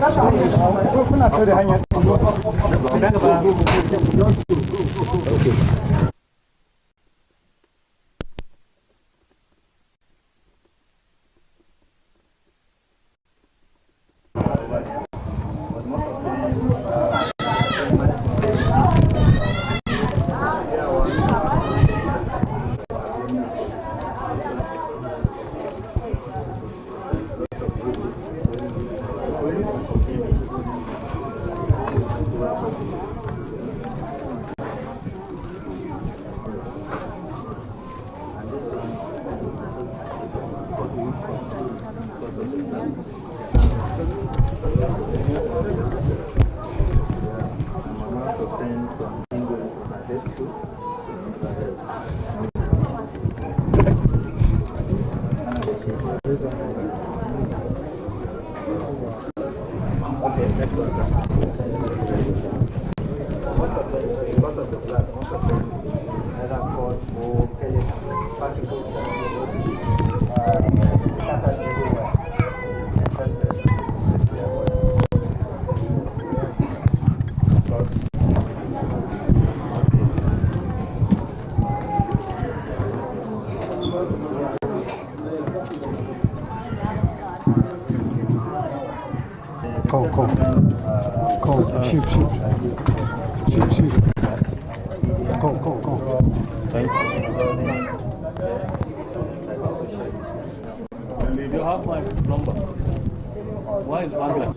Go. Shoot. Go. Thank you. You have my number. Why is Bangla?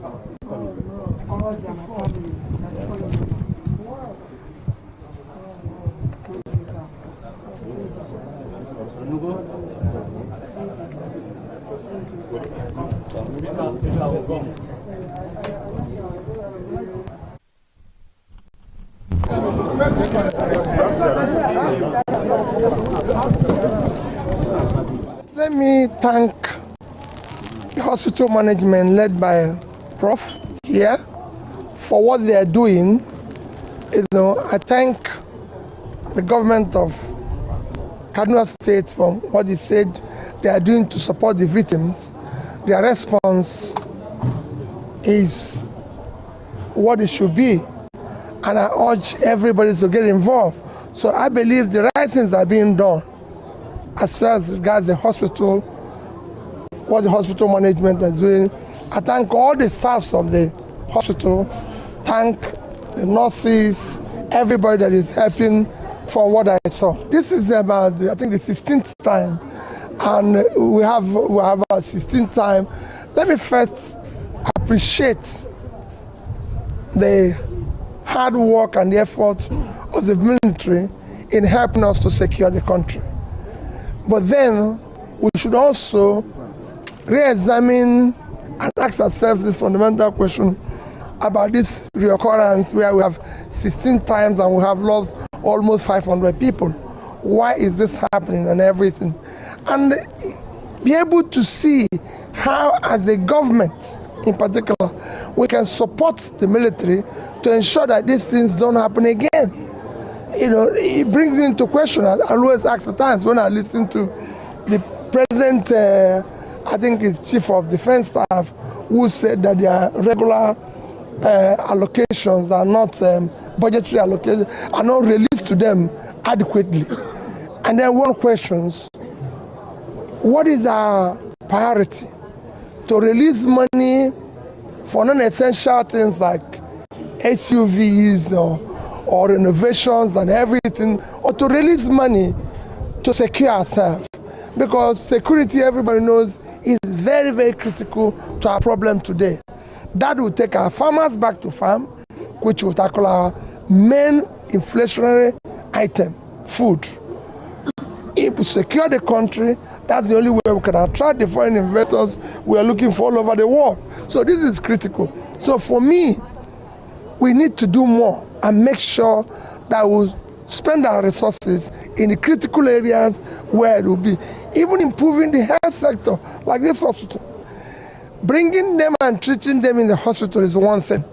Let me thank the hospital management led by Prof here for what they are doing. I thank the government of Kaduna State for what he said they are doing to support the victims. Their response is what it should be, and I urge everybody to get involved. So I believe the right things are being done as far as regards the hospital, what the hospital management is doing. I thank all the staffs of the hospital, thank the nurses, everybody that is helping from what I saw. This is about, I think, the 16th time, and we have our 16th time. Let me first appreciate the hard work and the effort of the military in helping us to secure the country. But then we should also re-examine and ask ourselves this fundamental question about this reoccurrence where we have 16 times and we have lost almost 500 people. Why is this happening and everything? And be able to see how, as a government in particular, we can support the military to ensure that these things don't happen again. It brings me into question. I always ask at times when I listen to the present, I think it's Chief of Defense Staff, who said that their regular allocations are not, budgetary allocations, are not released to them adequately. And then one questions, what is our priority? To release money for non-essential things like SUVs or renovations and everything, or to release money to secure ourselves? Because security, everybody knows, is very, very critical to our problem today. That will take our farmers back to farm, which will tackle our main inflationary item, food. If we secure the country, that's the only way we can attract the foreign investors we are looking for all over the world. So this is critical. So for me, we need to do more and make sure that we spend our resources in the critical areas where it will be. Even improving the health sector, like this hospital. Bringing them and treating them in the hospital is one thing.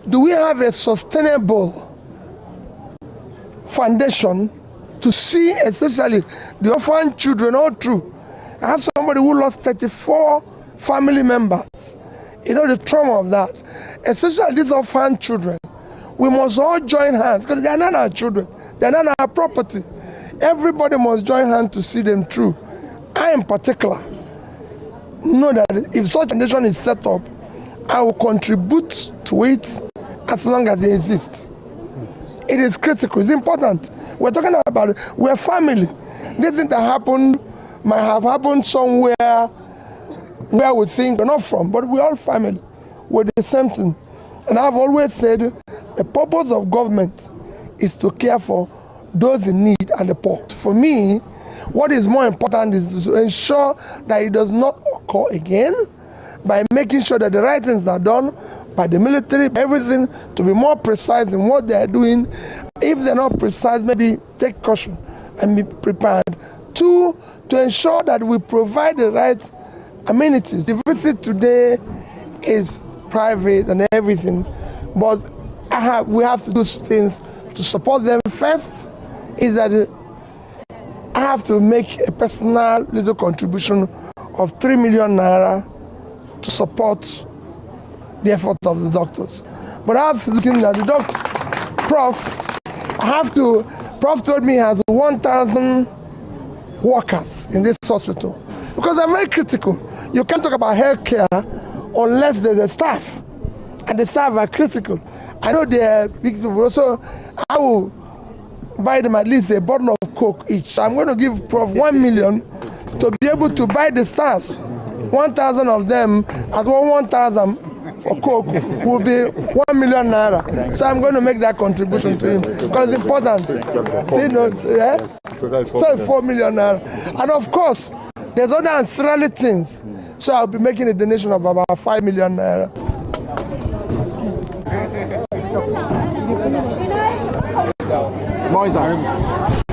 Do we have a sustainable foundation to see, especially the orphan children all through? I have somebody who lost 34 family members the trauma of that, especially these orphan children. We must all join hands because they are not our children, they are not our property. Everybody must join hands to see them through. I, in particular, know that if such a nation is set up, I will contribute to it as long as it exists. It is critical, it's important. We're talking about it. We're family. This thing that happened might have happened somewhere where we think we're not from, but we're all family. We're the same thing. And I've always said the purpose of government is to care for those in need and the poor. For me, what is more important is to ensure that it does not occur again by making sure that the right things are done by the military, everything to be more precise in what they are doing. If they're not precise, maybe take caution and be prepared. Two, to ensure that we provide the right amenities. The visit today is private and everything, but we have to do things to support them. First is that I have to make a personal little contribution of 3 million naira to support the effort of the doctors. But I have to looking at the doctor, Prof told me he has 1,000 workers in this hospital because they're very critical. You can't talk about healthcare unless there's a staff, and the staff are critical. I know they are big people, so I will buy them at least a bottle of Coke each. So I'm going to give Prof 1 million to be able to buy the staffs. 1,000 of them as well, 1,000 for Coke will be 1 million naira. So I'm going to make that contribution to him because it's important. See, no, yeah? So 4 million naira. And of course, there's other ancillary things. So I'll be making a donation of about 5 million naira. Moisa.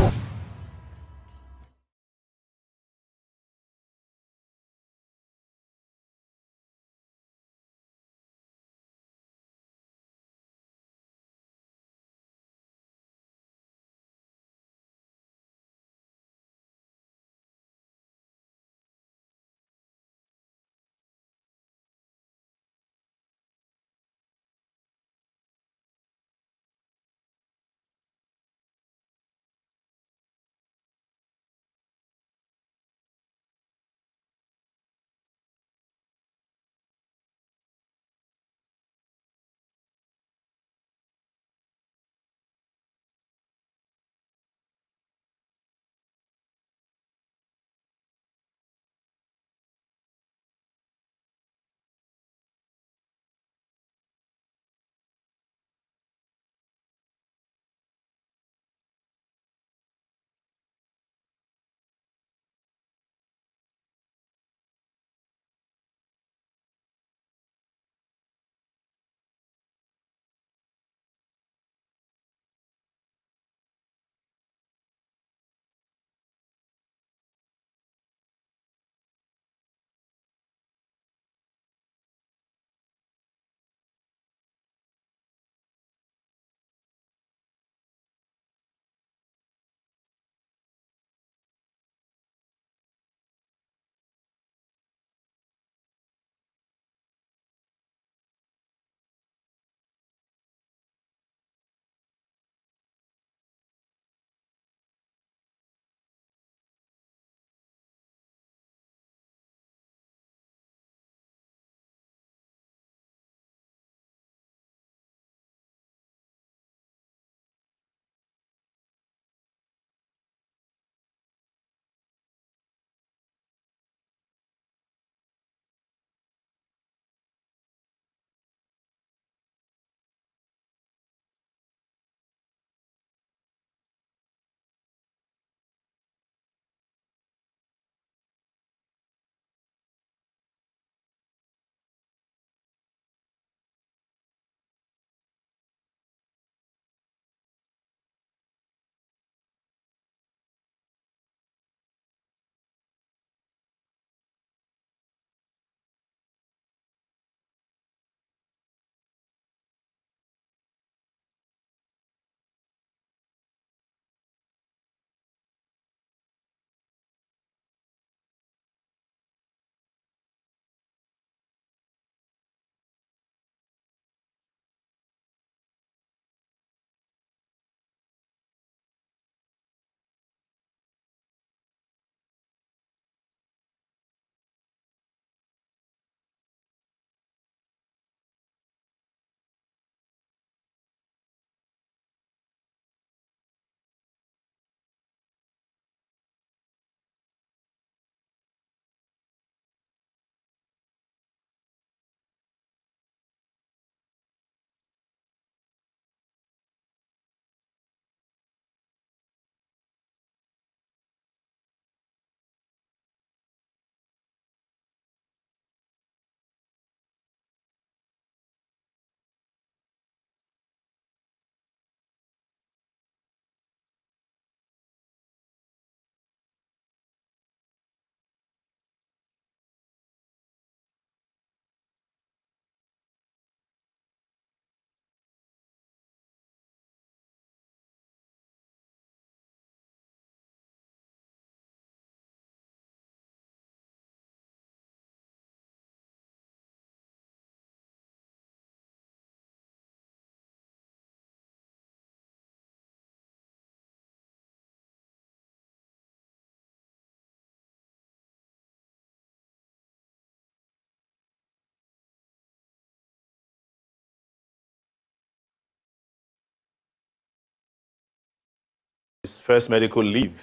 first medical leave.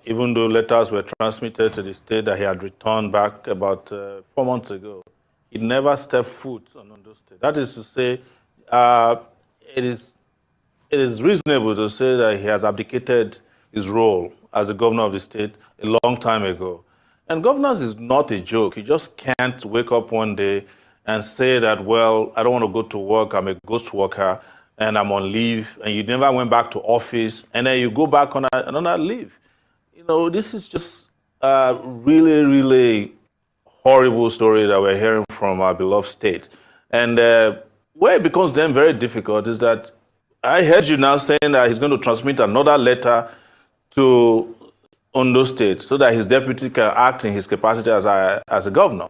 Even though letters were transmitted to the state that he had returned back about 4 months ago, he never stepped foot on Ondo State. That is to say, it is reasonable to say that he has abdicated his role as the governor of the state a long time ago. And governance is not a joke. You just can't wake up one day and say that, well, I don't want to go to work, I'm a ghost worker, and I'm on leave, and you never went back to office, and then you go back on another leave. You know, this is just a really, really horrible story that we're hearing from our beloved state. And where it becomes then very difficult is that I heard you now saying that he's going to transmit another letter to Ondo State so that his deputy can act in his capacity as a governor.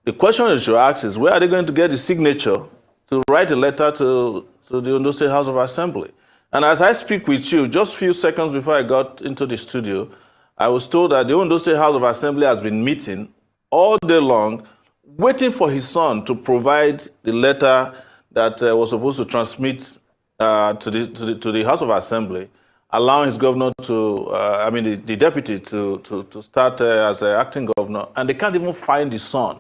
The question you should ask is, where are they going to get the signature to write a letter to the Ondo State House of Assembly? And as I speak with you, just a few seconds before I got into the studio, I was told that the Ondo State House of Assembly has been meeting all day long, waiting for his son to provide the letter that was supposed to transmit to the House of Assembly, allowing his governor to, the deputy to start as an acting governor, and they can't even find his son.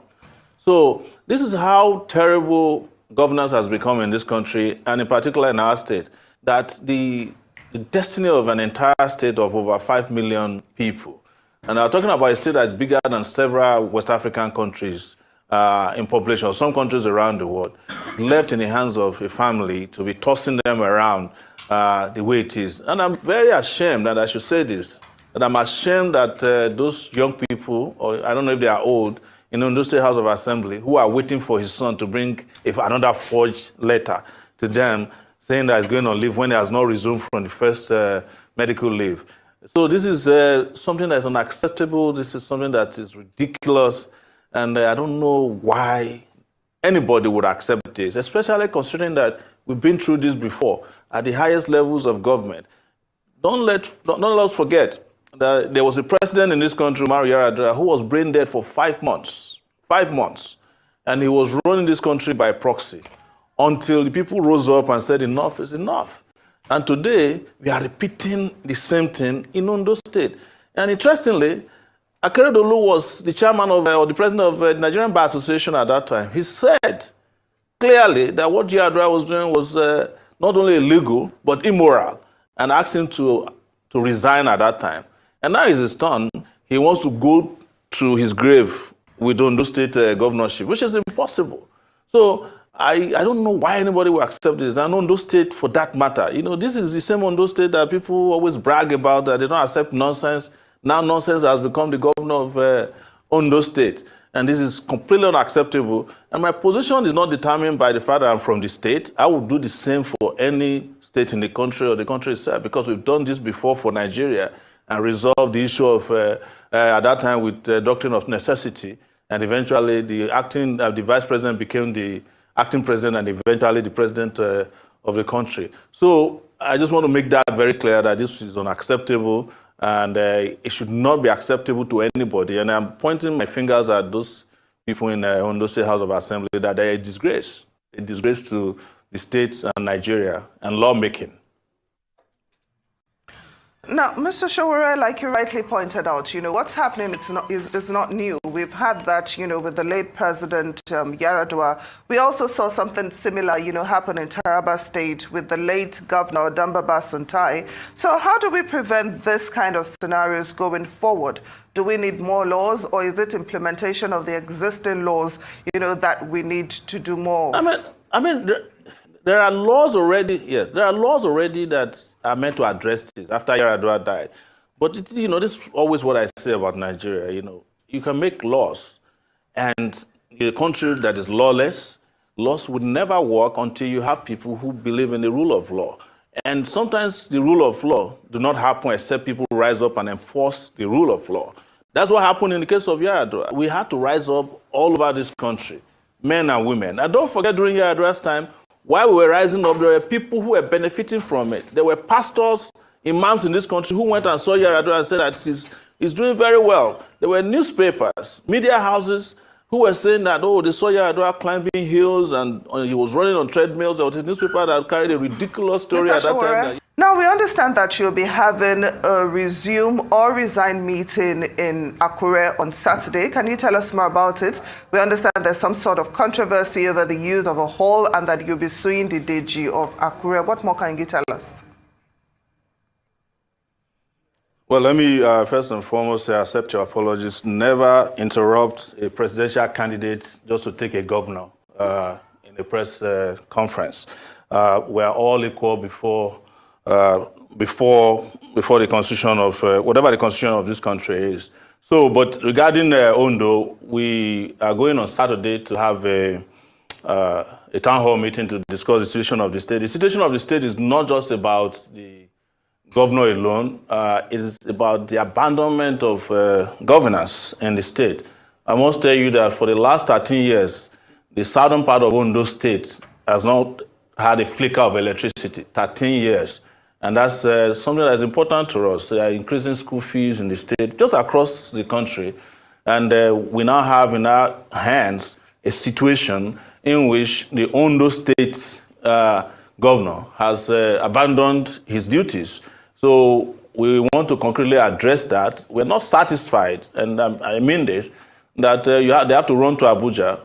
So this is how terrible governance has become in this country, and in particular in our state, that the destiny of an entire state of over 5 million people, and I'm talking about a state that's bigger than several West African countries in population, or some countries around the world, left in the hands of a family to be tossing them around the way it is. And I'm very ashamed that I should say this, that I'm ashamed that those young people, or I don't know if they are old, in the Ondo State House of Assembly, who are waiting for his son to bring another forged letter to them, saying that he's going on leave when he has not resumed from the first medical leave. So this is something that is unacceptable. This is something that is ridiculous. And I don't know why anybody would accept this, especially considering that we've been through this before at the highest levels of government. Don't let us forget that there was a president in this country, Umaru Yar'Adua, who was brain dead for 5 months. 5 months. And he was running this country by proxy until the people rose up and said enough is enough. And today, we are repeating the same thing in Ondo State. And interestingly, Akeredolu was the chairman of, or the president of the Nigerian Bar Association at that time. He said clearly that what Yar'Adua was doing was not only illegal, but immoral, and asked him to resign at that time. And now he's his turn. He wants to go to his grave with Ondo State governorship, which is impossible. So I don't know why anybody will accept this. And Ondo State, for that matter, you know, this is the same Ondo State that people always brag about, that they don't accept nonsense. Now nonsense has become the governor of Ondo State. And this is completely unacceptable. And my position is not determined by the fact that I'm from the state. I would do the same for any state in the country or the country itself, because we've done this before for Nigeria and resolved the issue of, at that time, with the doctrine of necessity. And eventually the vice president became the acting president, and eventually the president of the country. So I just want to make that very clear, that this is unacceptable, and it should not be acceptable to anybody. And I'm pointing my fingers at those people in Ondo State House of Assembly, that they're a disgrace to the states and Nigeria and lawmaking. Now, Mr. Showore, like you rightly pointed out, you know, what's happening is not new. We've had that, you know, with the late President Yar'Adua. We also saw something similar, you know, happen in Taraba State with the late Governor Dambaba Suntai. So how do we prevent this kind of scenarios going forward? Do we need more laws, or is it implementation of the existing laws, you know, that we need to do more? I mean, there are laws already, yes, there are laws already that are meant to address this after Yar'Adua died. But, you know, this is always what I say about Nigeria, you know. You can make laws, and in a country that is lawless, laws would never work until you have people who believe in the rule of law. And sometimes the rule of law do not happen except people rise up and enforce the rule of law. That's what happened in the case of Yar'Adua. We had to rise up all over this country, men and women. And don't forget, during Yar'Adua's time, while we were rising up, there were people who were benefiting from it. There were pastors, imams in this country who went and saw Yar'Adua and said that he's doing very well. There were newspapers, media houses who were saying that, oh, they saw Yar'Adua climbing hills and he was running on treadmills. There was a newspaper that carried a ridiculous story at that time. Now we understand that you'll be having a resume or resign meeting in Akure on Saturday. Can you tell us more about it? We understand there's some sort of controversy over the use of a hall and that you'll be suing the DG of Akure. What more can you tell us? Well, let me first and foremost say, accept your apologies. Never interrupt a presidential candidate just to take a governor in a press conference. We're all equal before the constitution of whatever the constitution of this country is. So, but regarding Ondo, we are going on Saturday to have a town hall meeting to discuss the situation of the state. The situation of the state is not just about the governor alone. It is about the abandonment of governance in the state. I must tell you that for the last 13 years, the southern part of Ondo State has not had a flicker of electricity, 13 years. And that's something that's important to us. They are increasing school fees in the state, just across the country. And we now have in our hands a situation in which the Ondo State governor has abandoned his duties. So we want to concretely address that. We're not satisfied, and I mean this, that they have to run to Abuja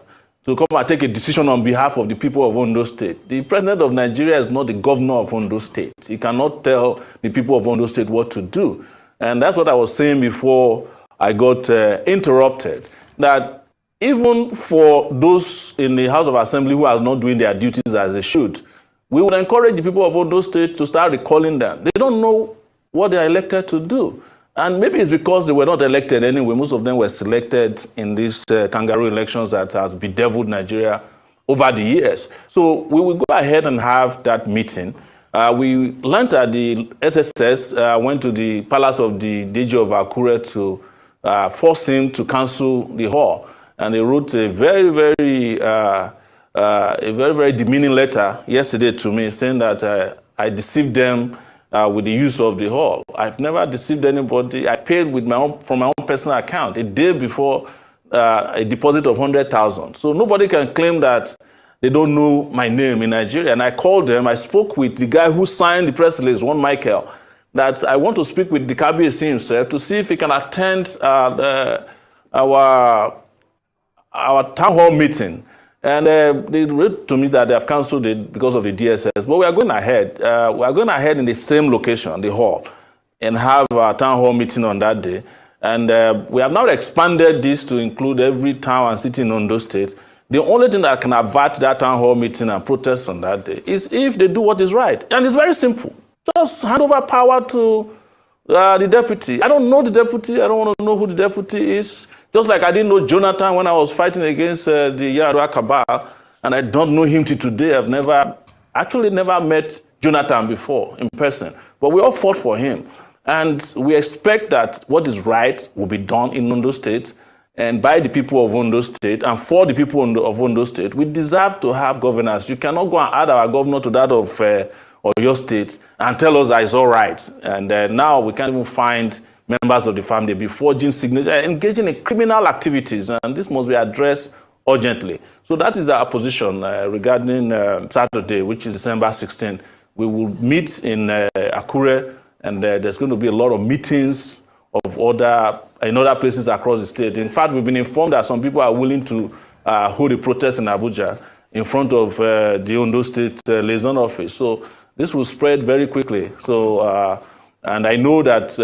to come and take a decision on behalf of the people of Ondo State. The president of Nigeria is not the governor of Ondo State. He cannot tell the people of Ondo State what to do. And that's what I was saying before I got interrupted, that even for those in the House of Assembly who are not doing their duties as they should, we would encourage the people of Ondo State to start recalling them. They don't know what they are elected to do. And maybe it's because they were not elected anyway. Most of them were selected in these kangaroo elections that has bedeviled Nigeria over the years. So we will go ahead and have that meeting. We learned at the SSS, went to the palace of the DG of Akure to force him to cancel the hall. And they wrote a very demeaning letter yesterday to me saying that I deceived them with the use of the hall. I've never deceived anybody. I paid with from my own personal account a day before a deposit of 100,000. So nobody can claim that they don't know my name in Nigeria. And I called them. I spoke with the guy who signed the press release, one Michael, that I want to speak with the KBC himself to see if he can attend our town hall meeting. And they wrote to me that they have cancelled it because of the DSS. But we are going ahead. We are going ahead in the same location, the hall, and have a town hall meeting on that day. And we have now expanded this to include every town and city in Ondo State. The only thing that can avert that town hall meeting and protest on that day is if they do what is right. And it's very simple. Just hand over power to the deputy. I don't know the deputy. I don't want to know who the deputy is. Just like I didn't know Jonathan when I was fighting against the Yaradua cabal, and I don't know him till today. I've never met Jonathan before in person, but we all fought for him. And we expect that what is right will be done in Ondo State and by the people of Ondo State and for the people of Ondo State. We deserve to have governance. You cannot go and add our governor to that of your state and tell us that it's all right. And now we can't even find members of the family be forging signatures, engaging in criminal activities, and this must be addressed urgently. So that is our position regarding Saturday, which is December 16th. We will meet in Akure, and there's going to be a lot of meetings in other places across the state. In fact, we've been informed that some people are willing to hold a protest in Abuja in front of the Ondo State liaison office. So this will spread very quickly. So, and I know that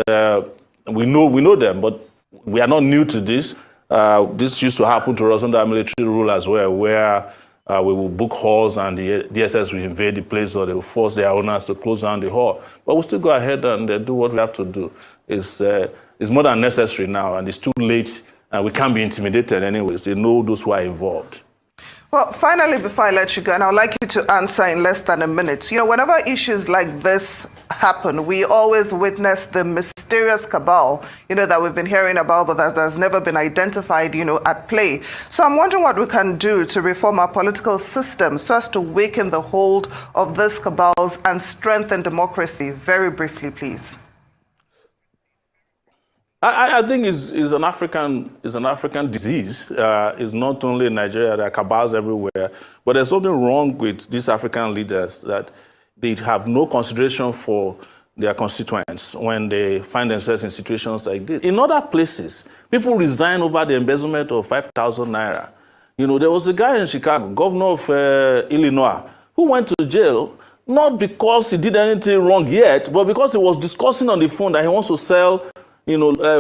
we know them, but we are not new to this. This used to happen to us under military rule as well, where we will book halls and the DSS will invade the place, or they will force their owners to close down the hall. But we'll still go ahead and do what we have to do. It's more than necessary now, and it's too late, and we can't be intimidated anyways. They know those who are involved. Well, finally, before I let you go, and I'd like you to answer in less than a minute, whenever issues like this happen, we always witness the mysterious cabal, that we've been hearing about, but that has never been identified, at play. So I'm wondering what we can do to reform our political system so as to weaken the hold of these cabals and strengthen democracy. Very briefly, please. I think it's an African disease. It's not only in Nigeria, there are cabals everywhere. But there's something wrong with these African leaders, that they have no consideration for their constituents when they find themselves in situations like this. In other places, people resign over the embezzlement of 5,000 naira. You know, there was a guy in Chicago, governor of Illinois, who went to jail not because he did anything wrong yet, but because he was discussing on the phone that he wants to sell,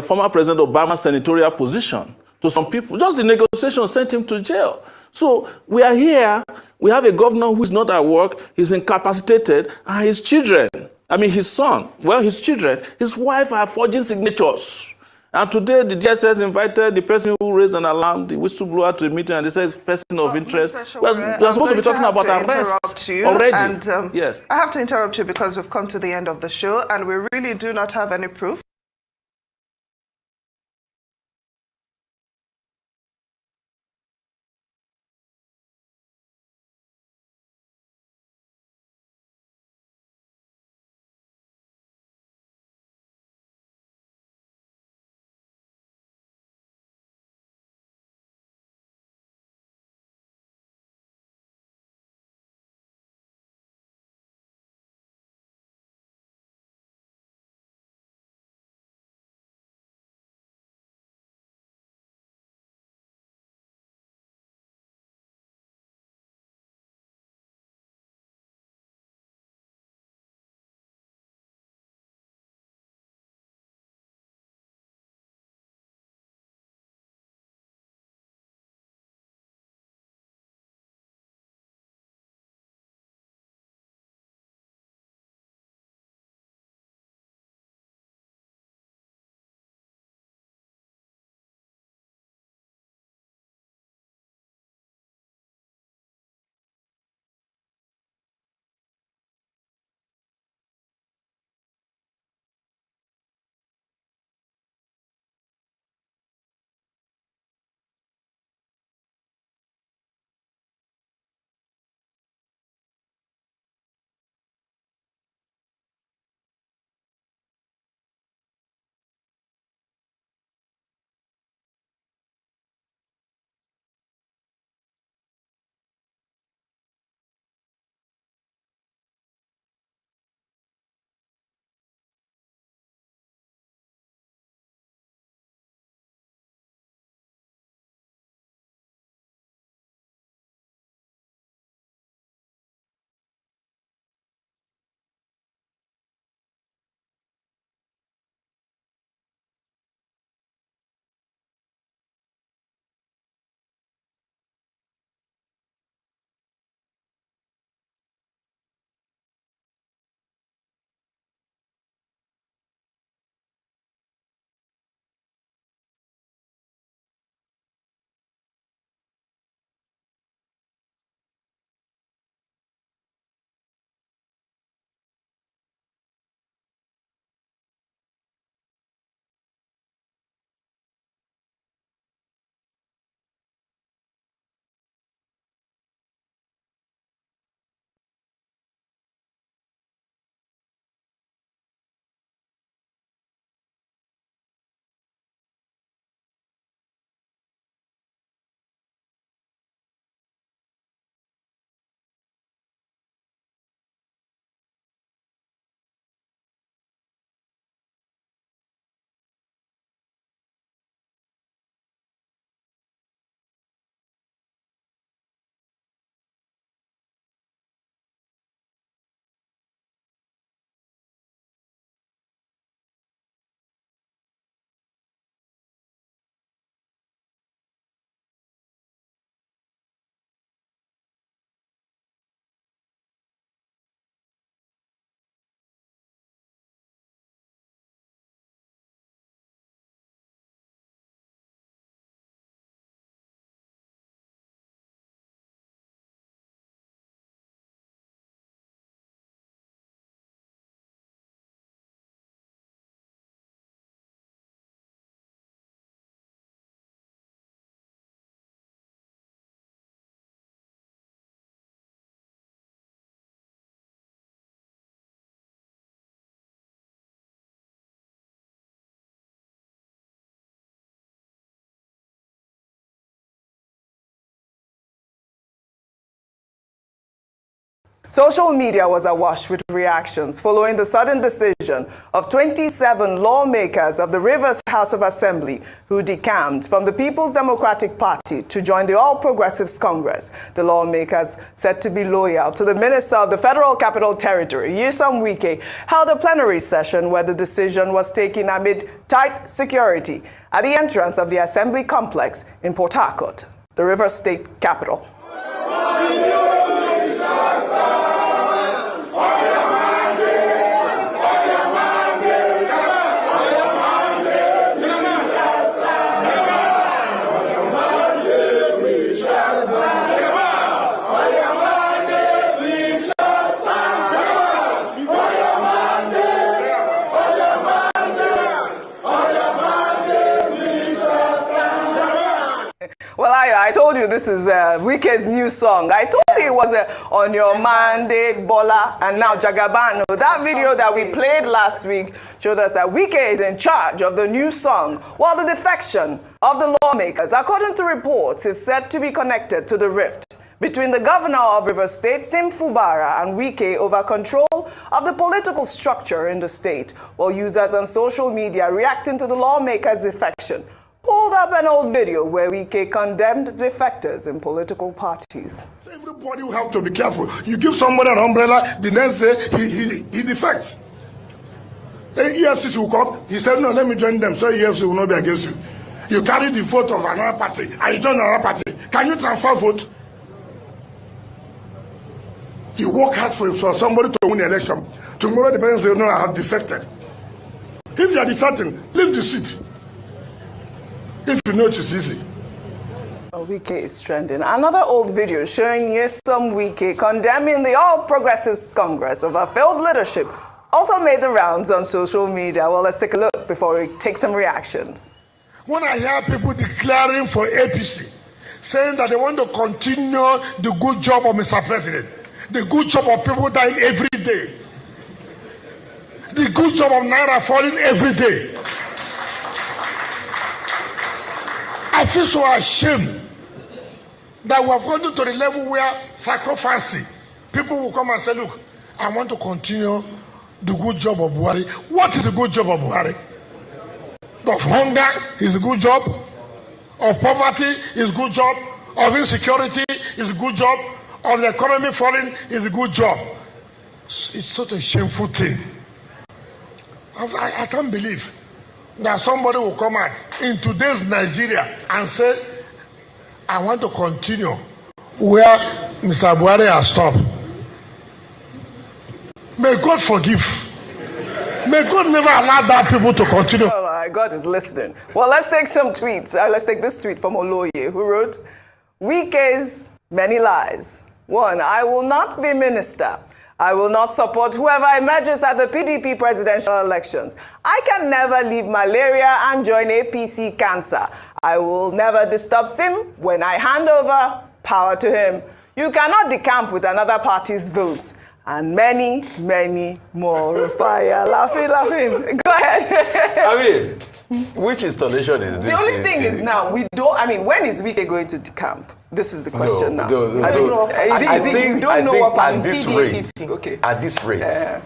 former President Obama's senatorial position to some people. Just the negotiation sent him to jail. So we are here, we have a governor who's not at work, he's incapacitated, and his children, his son, his children, his wife are forging signatures. And today, the DSS invited the person who raised an alarm, the whistleblower, to a meeting, and they said it's person of interest. Well, they're supposed to be talking about arrest already. And yes. I have to interrupt you because we've come to the end of the show, and we really do not have any proof. Social media was awash with reactions following the sudden decision of 27 lawmakers of the Rivers House of Assembly who decamped from the People's Democratic Party to join the All Progressives Congress. The lawmakers, said to be loyal to the Minister of the Federal Capital Territory, Wike, held a plenary session where the decision was taken amid tight security at the entrance of the Assembly complex in Port Harcourt, the Rivers State capital. Well, I told you this is Wike's new song. I told you it was On Your Monday, Bola, and now Jagabano. That video that we played last week showed us that Wike is in charge of the new song, while the defection of the lawmakers, according to reports, is said to be connected to the rift between the governor of Rivers State, Fubara, and Wike over control of the political structure in the state, while users on social media reacting to the lawmakers' defection pulled up an old video where Wike condemned defectors in political parties. Everybody will have to be careful. You give somebody an umbrella, the next day he defects. The EFCC will come, he said, no, let me join them, so EFCC will not be against you. You carry the vote of another party, and you join another party. Can you transfer vote? You work hard for somebody to win the election. Tomorrow the person say, no, I have defected. If you are defecting, leave the seat. If you know it is easy. Wike is trending. Another old video showing Nyesom Wike condemning the All Progressives Congress over failed leadership also made the rounds on social media. Well, let's take a look before we take some reactions. When I hear people declaring for APC, saying that they want to continue the good job of Mr. President, the good job of people dying every day, the good job of Naira falling every day, I feel so ashamed that we have gotten to the level where sacrificing, people will come and say, look, I want to continue the good job of Buhari. What is the good job of Buhari? Of hunger is a good job, of poverty is a good job, of insecurity is a good job, of the economy falling is a good job. It's such a shameful thing. I can't believe that somebody will come out in today's Nigeria and say, I want to continue where Mr. Buhari has stopped. May God forgive. May God never allow that people to continue. Oh, God is listening. Well, let's take some tweets. Let's take this tweet from Oloye, who wrote, Wike's many lies. 1, I will not be minister. I will not support whoever emerges at the PDP presidential elections. I can never leave malaria and join APC cancer. I will never disturb Sim when I hand over power to him. You cannot decamp with another party's votes. And many, many more. Fire, laughing. Go ahead. I mean, which installation is this? The only thing is now, we don't, I mean, when is Wike going to decamp? This is the question now. I don't know. I think you don't know what at this rate, okay. At this rate,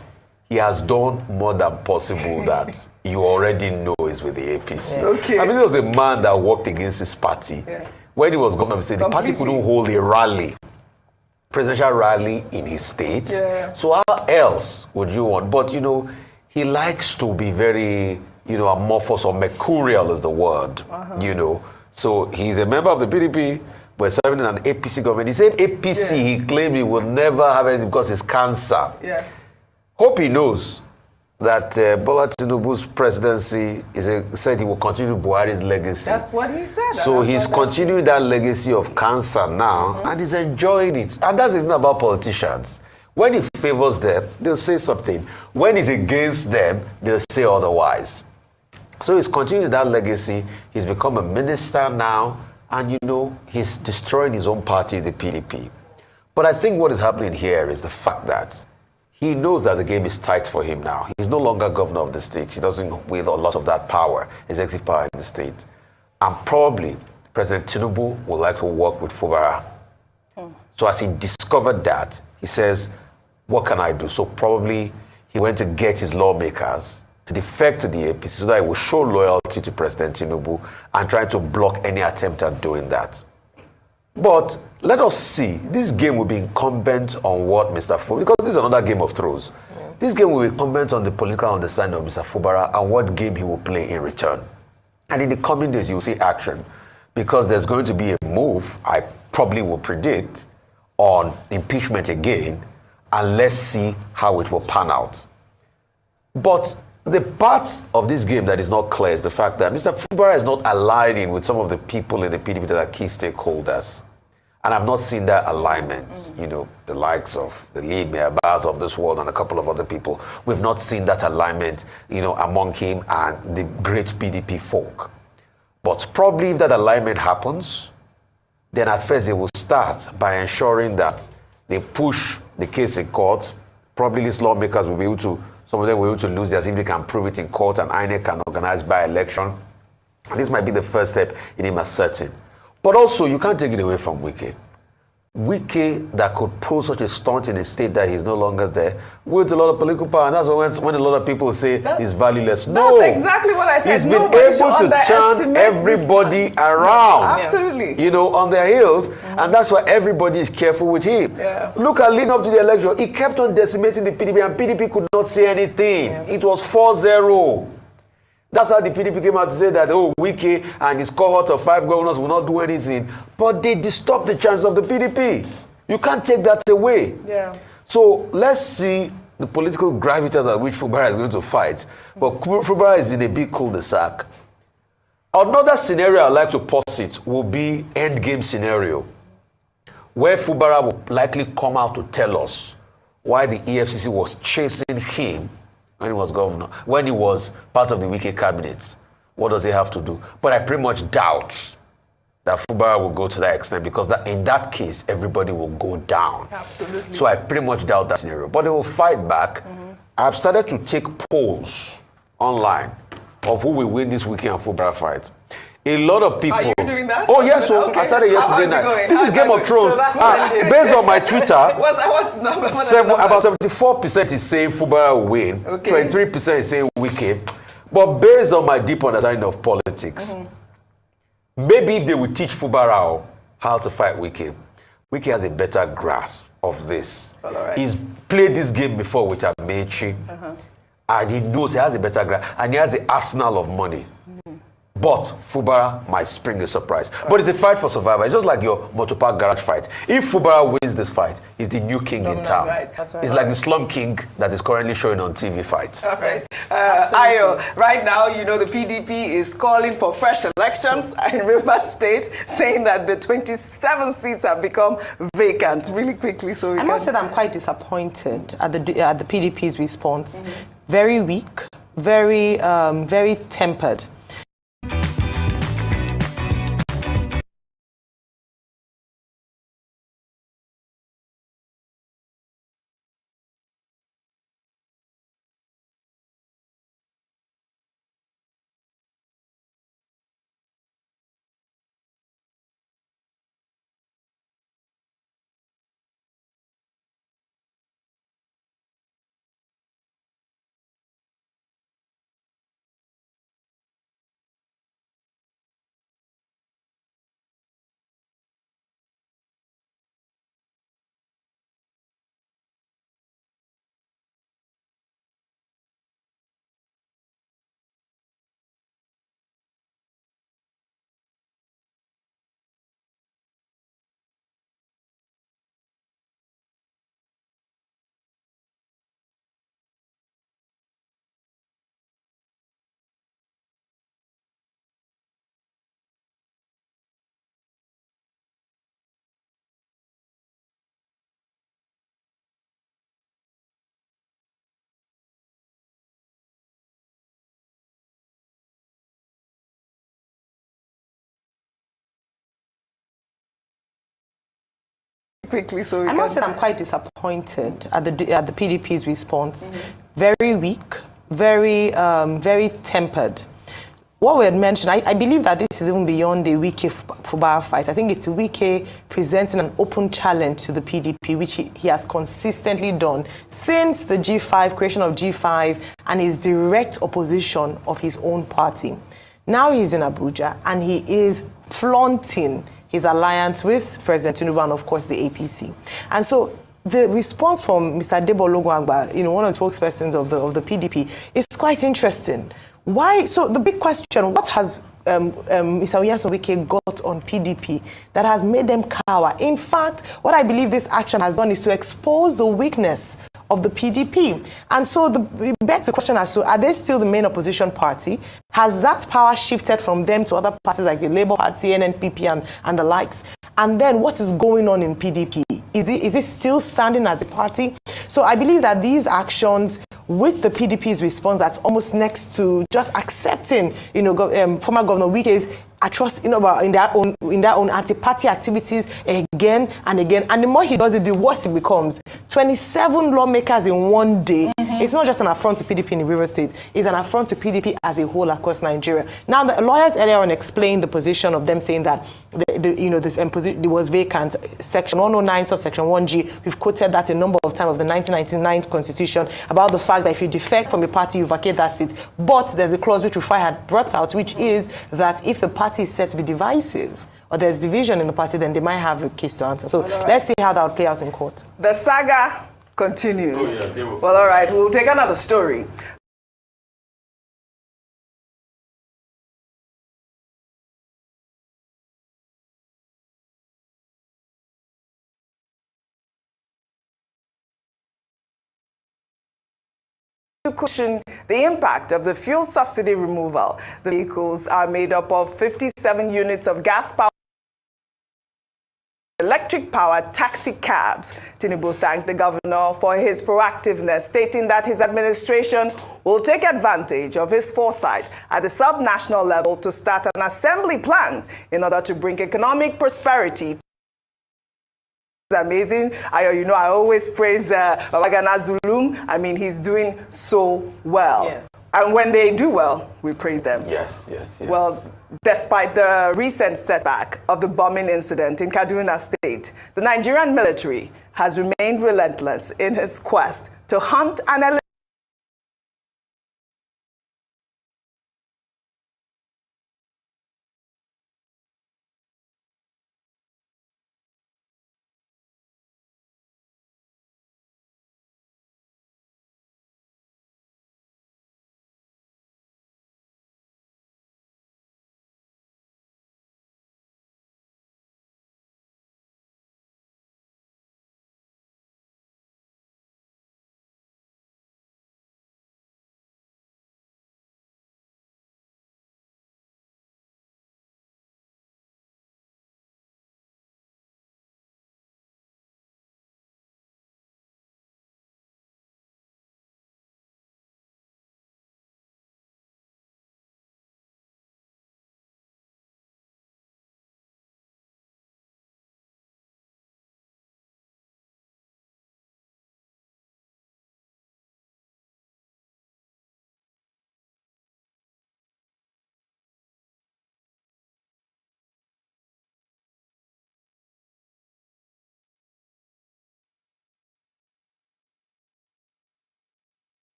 he has done more than possible that you already know is with the APC. Okay. I mean, there was a man that worked against his party. When he was governor of the state, the party couldn't hold a rally, presidential rally in his state. So how else would you want? But, you know, he likes to be very, you know, amorphous or mercurial is the word, you know. So he's a member of the PDP, but serving in an APC government. The same APC he claimed he will never have anything because it's cancer. Hope he knows that Bola Tinubu's presidency said he will continue Buhari's legacy. That's what he said. So he's continuing that legacy of cancer now, and he's enjoying it. And that's the thing about politicians. When he favors them, they'll say something. When he's against them, they'll say otherwise. So he's continuing that legacy. He's become a minister now, and you know, he's destroying his own party, the PDP. But I think what is happening here is the fact that he knows that the game is tight for him now. He's no longer governor of the state. He doesn't wield a lot of that power, executive power in the state. And probably President Tinubu would like to work with Fubara. So as he discovered that, he says, what can I do? So probably he went to get his lawmakers to defect to the APC so that he will show loyalty to President Tinubu and try to block any attempt at doing that. But let us see. This game will be incumbent on what Mr. Fubara, because this is another Game of Thrones. Yeah. This game will be incumbent on the political understanding of Mr. Fubara and what game he will play in return. And in the coming days, you will see action, because there's going to be a move, I probably will predict, on impeachment again, and let's see how it will pan out. But the part of this game that is not clear is the fact that Mr. Fubara is not aligning with some of the people in the PDP that are key stakeholders. And I've not seen that alignment, you know, the likes of the lead Mayor Baz of this world and a couple of other people. We've not seen that alignment, you know, among him and the great PDP folk. But probably if that alignment happens, then at first they will start by ensuring that they push the case in court. Probably these lawmakers will be able to, some of them will be able to lose theirs if they can prove it in court, and INEC can organize by-election. This might be the first step in him asserting. But also, you can't take it away from Wike. Wike, that could pull such a stunt in a state that he's no longer there, wields a lot of political power, and that's when a lot of people say he's valueless. No, that's exactly what I said. He's been able to turn everybody around, absolutely, you know, on their heels, and that's why everybody is careful with him. Yeah. Look at leading up to the election, he kept on decimating the PDP, and PDP could not say anything. Yeah. It was 4-0. That's how the PDP came out to say that, oh, Wike and his cohort of 5 governors will not do anything. But they disturbed the chances of the PDP. You can't take that away. Yeah. So let's see the political gravitas at which Fubara is going to fight. But Fubara is in a big cul-de-sac. Another scenario I'd like to posit will be endgame scenario, where Fubara will likely come out to tell us why the EFCC was chasing him when he was governor, when he was part of the Wike cabinet. What does he have to do? But I pretty much doubt that Fubara will go to that extent, because that, in that case, everybody will go down. Absolutely. So I pretty much doubt that scenario. But they will fight back. I've started to take polls online of who will win this Wike and Fubara fight. A lot of people. Are you doing that? Oh, yes. So okay. I started yesterday night. This is Game of Thrones. So based on my Twitter, about 74% is saying Fubara will win. Okay. 23% is saying Wike. But based on my deep understanding of politics, maybe if they would teach Fubara how to fight Wike, Wike has a better grasp of this. Right. He's played this game before with Amechi, and he knows he has a better grasp, and he has the arsenal of money. But Fubara might spring a surprise. Right. But it's a fight for survival. It's just like your motor park garage fight. If Fubara wins this fight, he's the new king in town. Right. That's right. It's like the slum king that is currently showing on TV fights. All right. Ayo, right now, you know, the PDP is calling for fresh elections in Rivers State, saying that the 27 seats have become vacant. Really quickly, so I must say that I'm quite disappointed at the PDP's response. Very weak, very tempered. Quickly, so I must say I'm quite disappointed at the PDP's response. Very weak, very tempered. what we had mentioned, I believe that this is even beyond the Wike Fubara fight. I think it's Wike presenting an open challenge to the PDP, which he has consistently done since the G5, creation of G5, and his direct opposition of his own party. Now he's in Abuja, and he is flaunting his alliance with President Tinubu and, of course, the APC. And so the response from Mr. Debo Ologunagba, one of the spokespersons of the PDP, is quite interesting. Why? So the big question, what has Mr. Nyesom Wike got on PDP that has made them cower? In fact, what I believe this action has done is to expose the weakness of the PDP. And so it begs the question as to, are they still the main opposition party? Has that power shifted from them to other parties like the Labour Party, NNPP, and the likes? And then what is going on in PDP? Is it still standing as a party? So I believe that these actions, with the PDP's response that's almost next to just accepting, former Governor Wike's atrocity, in their own anti-party activities again and again. And the more he does it, the worse it becomes. 27 lawmakers in one day. It's not just an affront to PDP in River State. It's an affront to PDP as a whole across Nigeria. Now, the lawyers earlier on explained the position of them, saying that it was vacant. Section 109, subsection 1G. We've quoted that a number of times of the 1999 Constitution about the fact that if you defect from a party, you vacate that seat. But there's a clause which Rufai had brought out, which is that if the party is said to be divisive, or there's division in the party, then they might have a case to answer. So let's see how that will play out in court. The saga continues. Oh, yeah, well, all right, we'll take another story. To cushion the impact of the fuel subsidy removal, the vehicles are made up of 57 units of gas power, electric-powered taxi cabs. Tinubu thanked the governor for his proactiveness, stating that his administration will take advantage of his foresight at the sub-national level to start an assembly plan in order to bring economic prosperity. Amazing. I always praise Babagana Zulum. I mean, he's doing so well. Yes. And when they do well, we praise them. Yes. Well, despite the recent setback of the bombing incident in Kaduna State, the Nigerian military has remained relentless in its quest to hunt and eliminate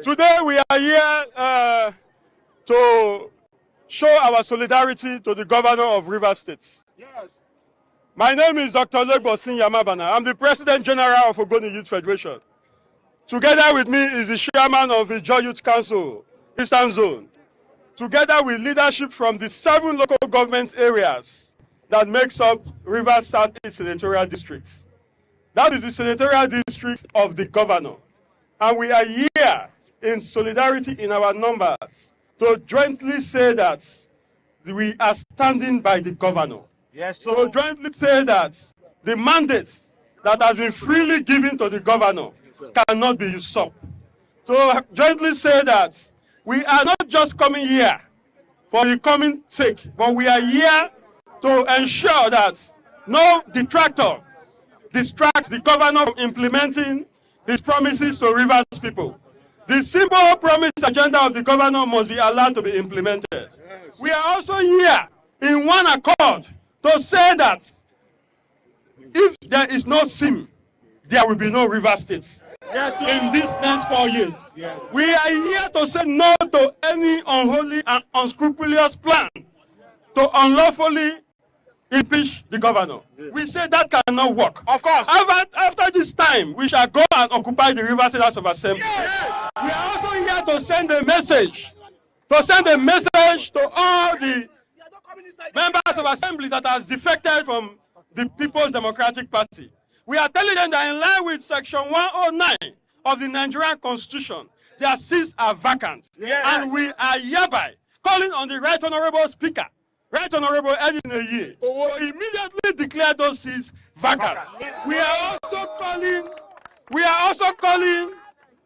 Today we are here to show our solidarity to the governor of River State. Yes. My name is Dr. Legbosin Yamabana. I'm the President General of Ogoni Youth Federation. Together with me is the chairman of the Ijaw Youth Council, Eastern Zone. Together with leadership from the 7 local government areas that makes up River Southeast Senatorial District. That is the senatorial district of the governor. And we are here in solidarity in our numbers to jointly say that we are standing by the governor. Yes, so jointly say that the mandate that has been freely given to the governor cannot be usurped. To jointly say that we are not just coming here for the coming sake, but we are here to ensure that no detractor distracts the governor from implementing his promises to Rivers people. The simple promise agenda of the governor must be allowed to be implemented. Yes. We are also here in one accord to say that if there is no SIM, there will be no Rivers State. Yes, in these next 4 years. Yes. We are here to say no to any unholy and unscrupulous plan to unlawfully impeach the governor. Yes. We say that cannot work. Of course. After this time, we shall go and occupy the Rivers State House of Assembly. Yes. We are also here to send a message. To all the members of Assembly that has defected from the People's Democratic Party. We are telling them that in line with Section 109 of the Nigerian Constitution, their seats are vacant. Yes. And we are hereby calling on the Right Honorable Speaker, Right Honorable Edinoye, to immediately declare those seats vacant. We are also calling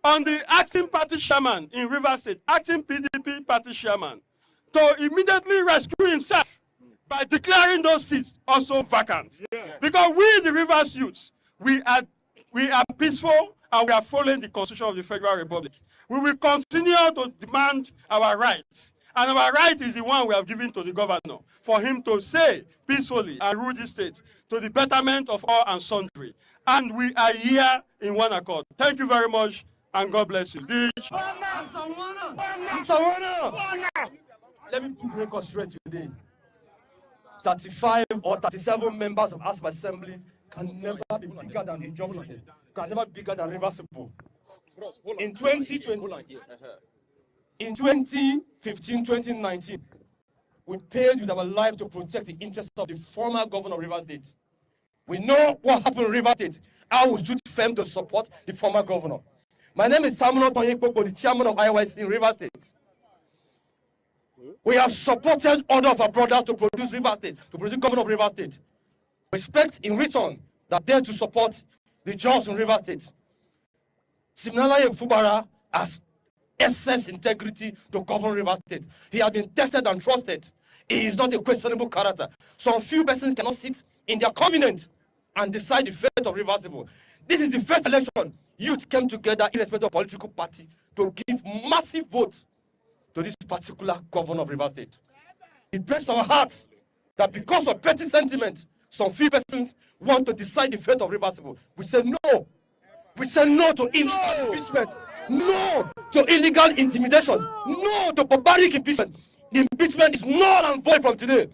on the acting party chairman in Rivers State, acting PDP party chairman, to immediately rescue himself by declaring those seats also vacant. Yes. Because we, the Rivers youths, we are peaceful and we are following the Constitution of the Federal Republic. We will continue to demand our rights. And our right is the one we have given to the governor, for him to say peacefully and rule this state to the betterment of all and sundry. And we are here in one accord. Thank you very much, and God bless you. Let me put record straight today. 35 or 37 members of House of Assembly can never be bigger than the geography, can never be bigger than Rivers people. In 2020, in 2015, 2019, we paid with our life to protect the interests of the former governor of Rivers State. We know what happened in Rivers State, how we stood firm to support the former governor. My name is Samuel Tonyekpoko, the chairman of IYC in Rivers State. We have supported all of our brothers to produce Rivers State, to produce governor of Rivers State. We expect in return that they to support the jobs in Rivers State. Similarly, Fubara has excess integrity to govern Rivers State. He has been tested and trusted. He is not a questionable character. Some few persons cannot sit in their covenant and decide the fate of Rivers people. This is the first election youth came together irrespective of political party to give massive votes to this particular governor of Rivers State. It breaks our hearts that because of petty sentiment, some few persons want to decide the fate of Rivers people. We say no. We say no to illegal impeachment. No to illegal intimidation. No to barbaric impeachment. The impeachment is null and void from today.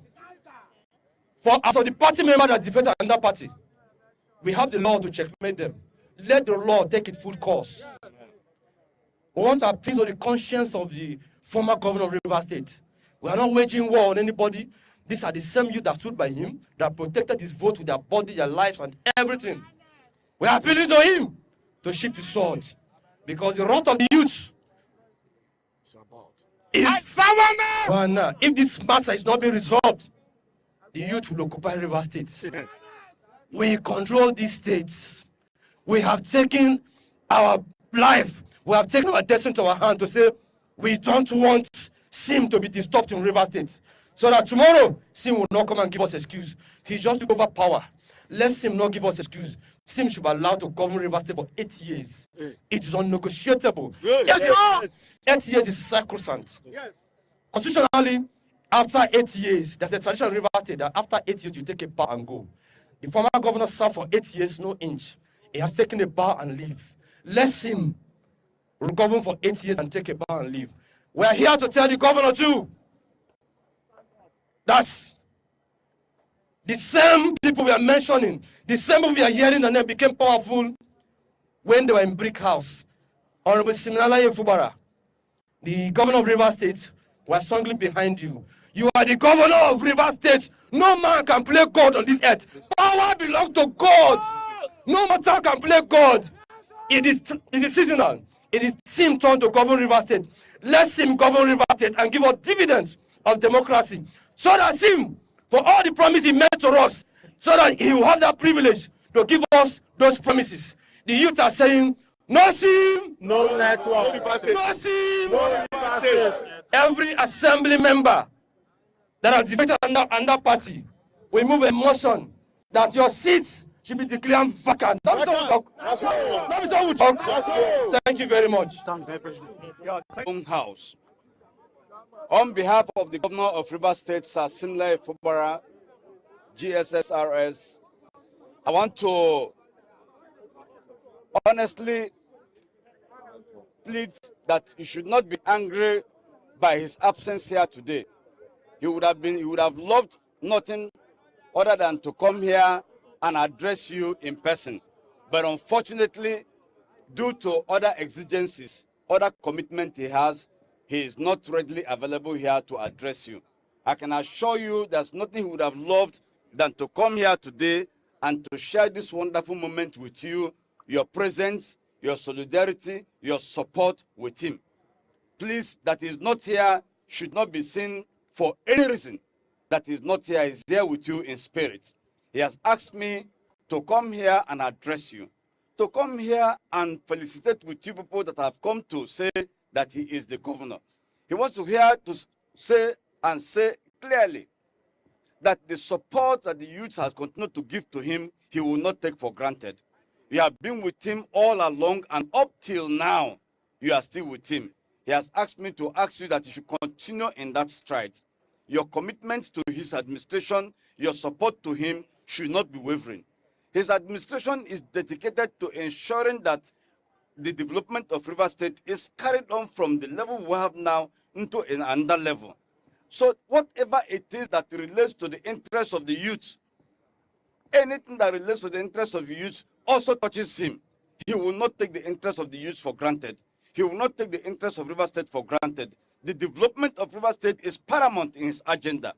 For as of the party member that defected another party, we have the law to checkmate them. Let the law take its full course. We want to appeal to the conscience of the former governor of Rivers State. We are not waging war on anybody. These are the same youth that stood by him, that protected his vote with their body, their lives, and everything. We are appealing to him to shift his sword. Because the wrath of the youth is if this matter is not being resolved, the youth will occupy Rivers State. We control these states. We have taken our life, we have taken our destiny to our hand to say we don't want SIM to be disturbed in Rivers State. So that tomorrow, SIM will not come and give us excuse. He just took over power. Let SIM not give us excuse. SIM should be allowed to govern Rivers State for 8 years. It is unnegotiable. Yes, 8 years is sacrosanct. Yes. Constitutionally, after 8 years, there's a tradition in Rivers State that after 8 years, you take a bow and go. The former governor served for 8 years, no inch. He has taken a bow and leave. Let SIM govern for 8 years and take a bow and leave. We are here to tell the governor too that the same people we are mentioning, the same people we are hearing and they became powerful when they were in Brick House. Honorable Siminalayi Fubara, the governor of Rivers State, was strongly behind you. You are the governor of Rivers State. No man can play God on this earth. Power belongs to God. No matter can play God. It is seasonal. It is SIM turn to govern Rivers State. Let SIM govern Rivers State and give us dividends of democracy. So that SIM, for all the promises he made to us, so that he will have that privilege to give us those promises. The youth are saying, No SIM. No network. No SIM. No Rivers State. Every assembly member that are defected under party, we move a motion that your seats should be declared vacant. Not be so we talk. Not be so we talk. Thank you very much. Own house. On behalf of the Governor of Rivers State, Sir Simlai Fubara, GSSRS, I want to honestly plead that you should not be angry by his absence here today. He would have loved nothing other than to come here and address you in person. But unfortunately, due to other exigencies, other commitment he is not readily available here to address you. I can assure you there's nothing he would have loved than to come here today and to share this wonderful moment with you, your presence, your solidarity, your support with him. Please, that is not here should not be seen for any reason. That is not here, is there with you in spirit. He has asked me to come here and address you, to come here and felicitate with you people that have come to say that he is the governor. He wants to hear to say clearly that the support that the youth has continued to give to him, he will not take for granted. You have been with him all along, and up till now, you are still with him. He has asked me to ask you that you should continue in that stride. Your commitment to his administration, your support to him should not be wavering. His administration is dedicated to ensuring that the development of Rivers State is carried on from the level we have now into another level. So whatever it is that relates to the interests of the youth, anything that relates to the interests of the youth also touches him. He will not take the interests of the youth for granted. He will not take the interests of Rivers State for granted. The development of Rivers State is paramount in his agenda.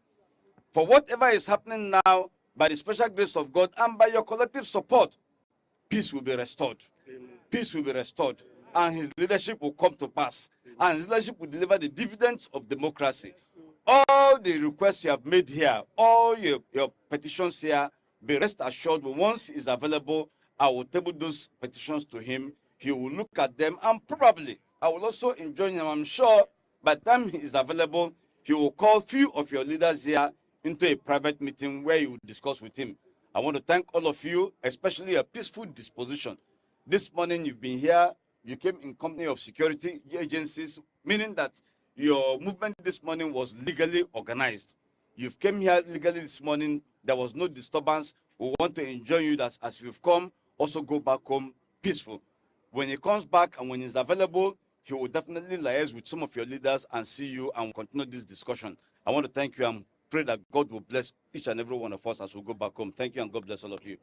For whatever is happening now, by the special grace of God and by your collective support, peace will be restored. Peace will be restored, and his leadership will come to pass, and his leadership will deliver the dividends of democracy. All the requests you have made here, all your petitions here, be rest assured, once he's available, I will table those petitions to him. He will look at them, and probably I will also enjoin him. I'm sure by the time he is available, he will call few of your leaders here into a private meeting where you will discuss with him. I want to thank all of you, especially a peaceful disposition. This morning you've been here, you came in company of security agencies, meaning that your movement this morning was legally organized. You came here legally this morning, there was no disturbance. We want to enjoy you that as you've come, also go back home peaceful. When he comes back and when he's available, he will definitely liaise with some of your leaders and see you and continue this discussion. I want to thank you and pray that God will bless each and every one of us as we go back home. Thank you and God bless all of you.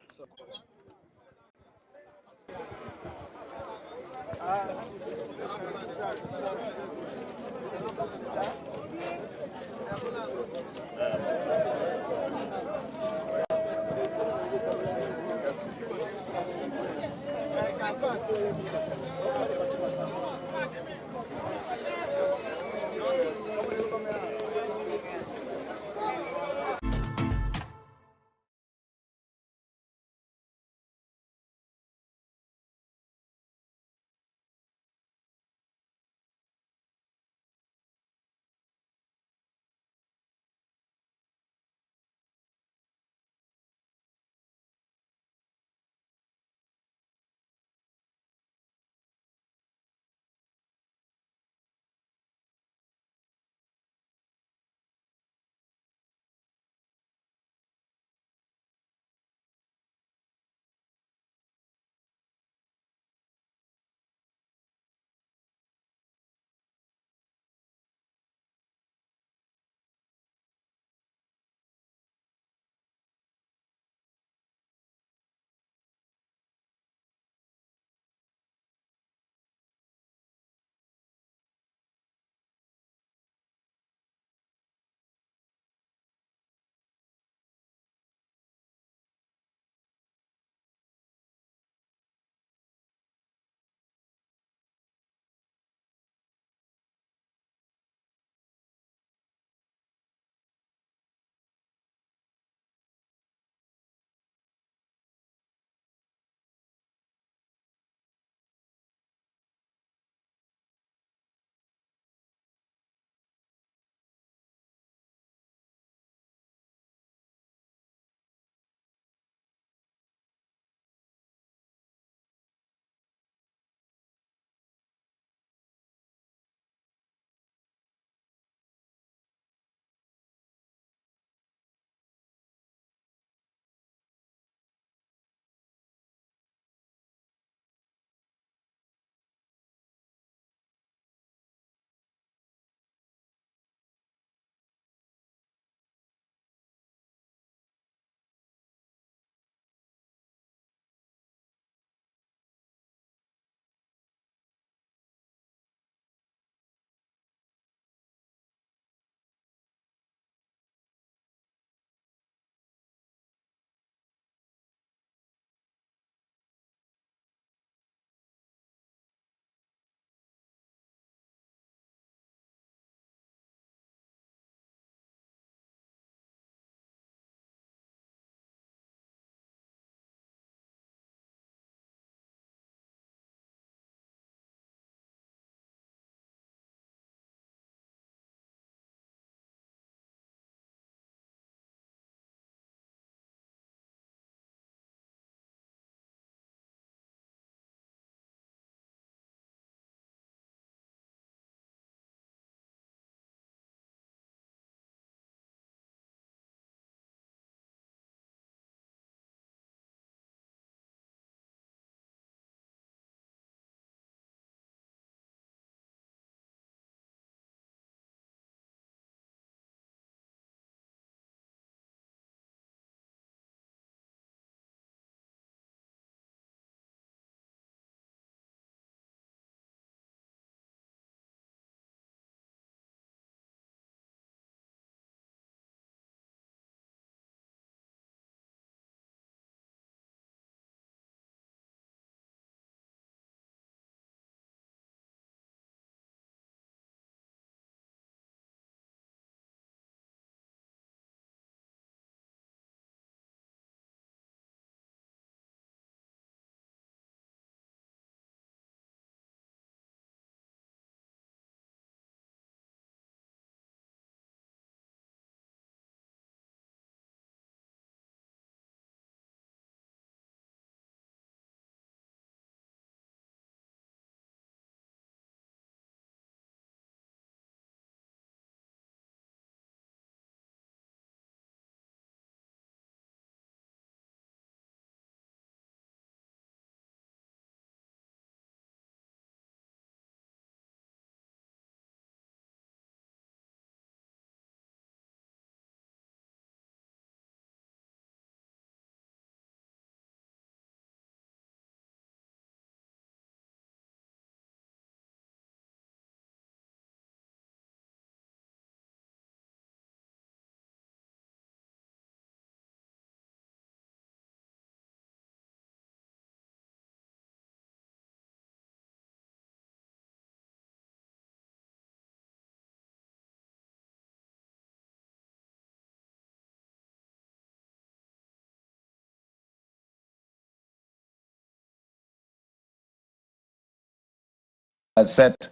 has set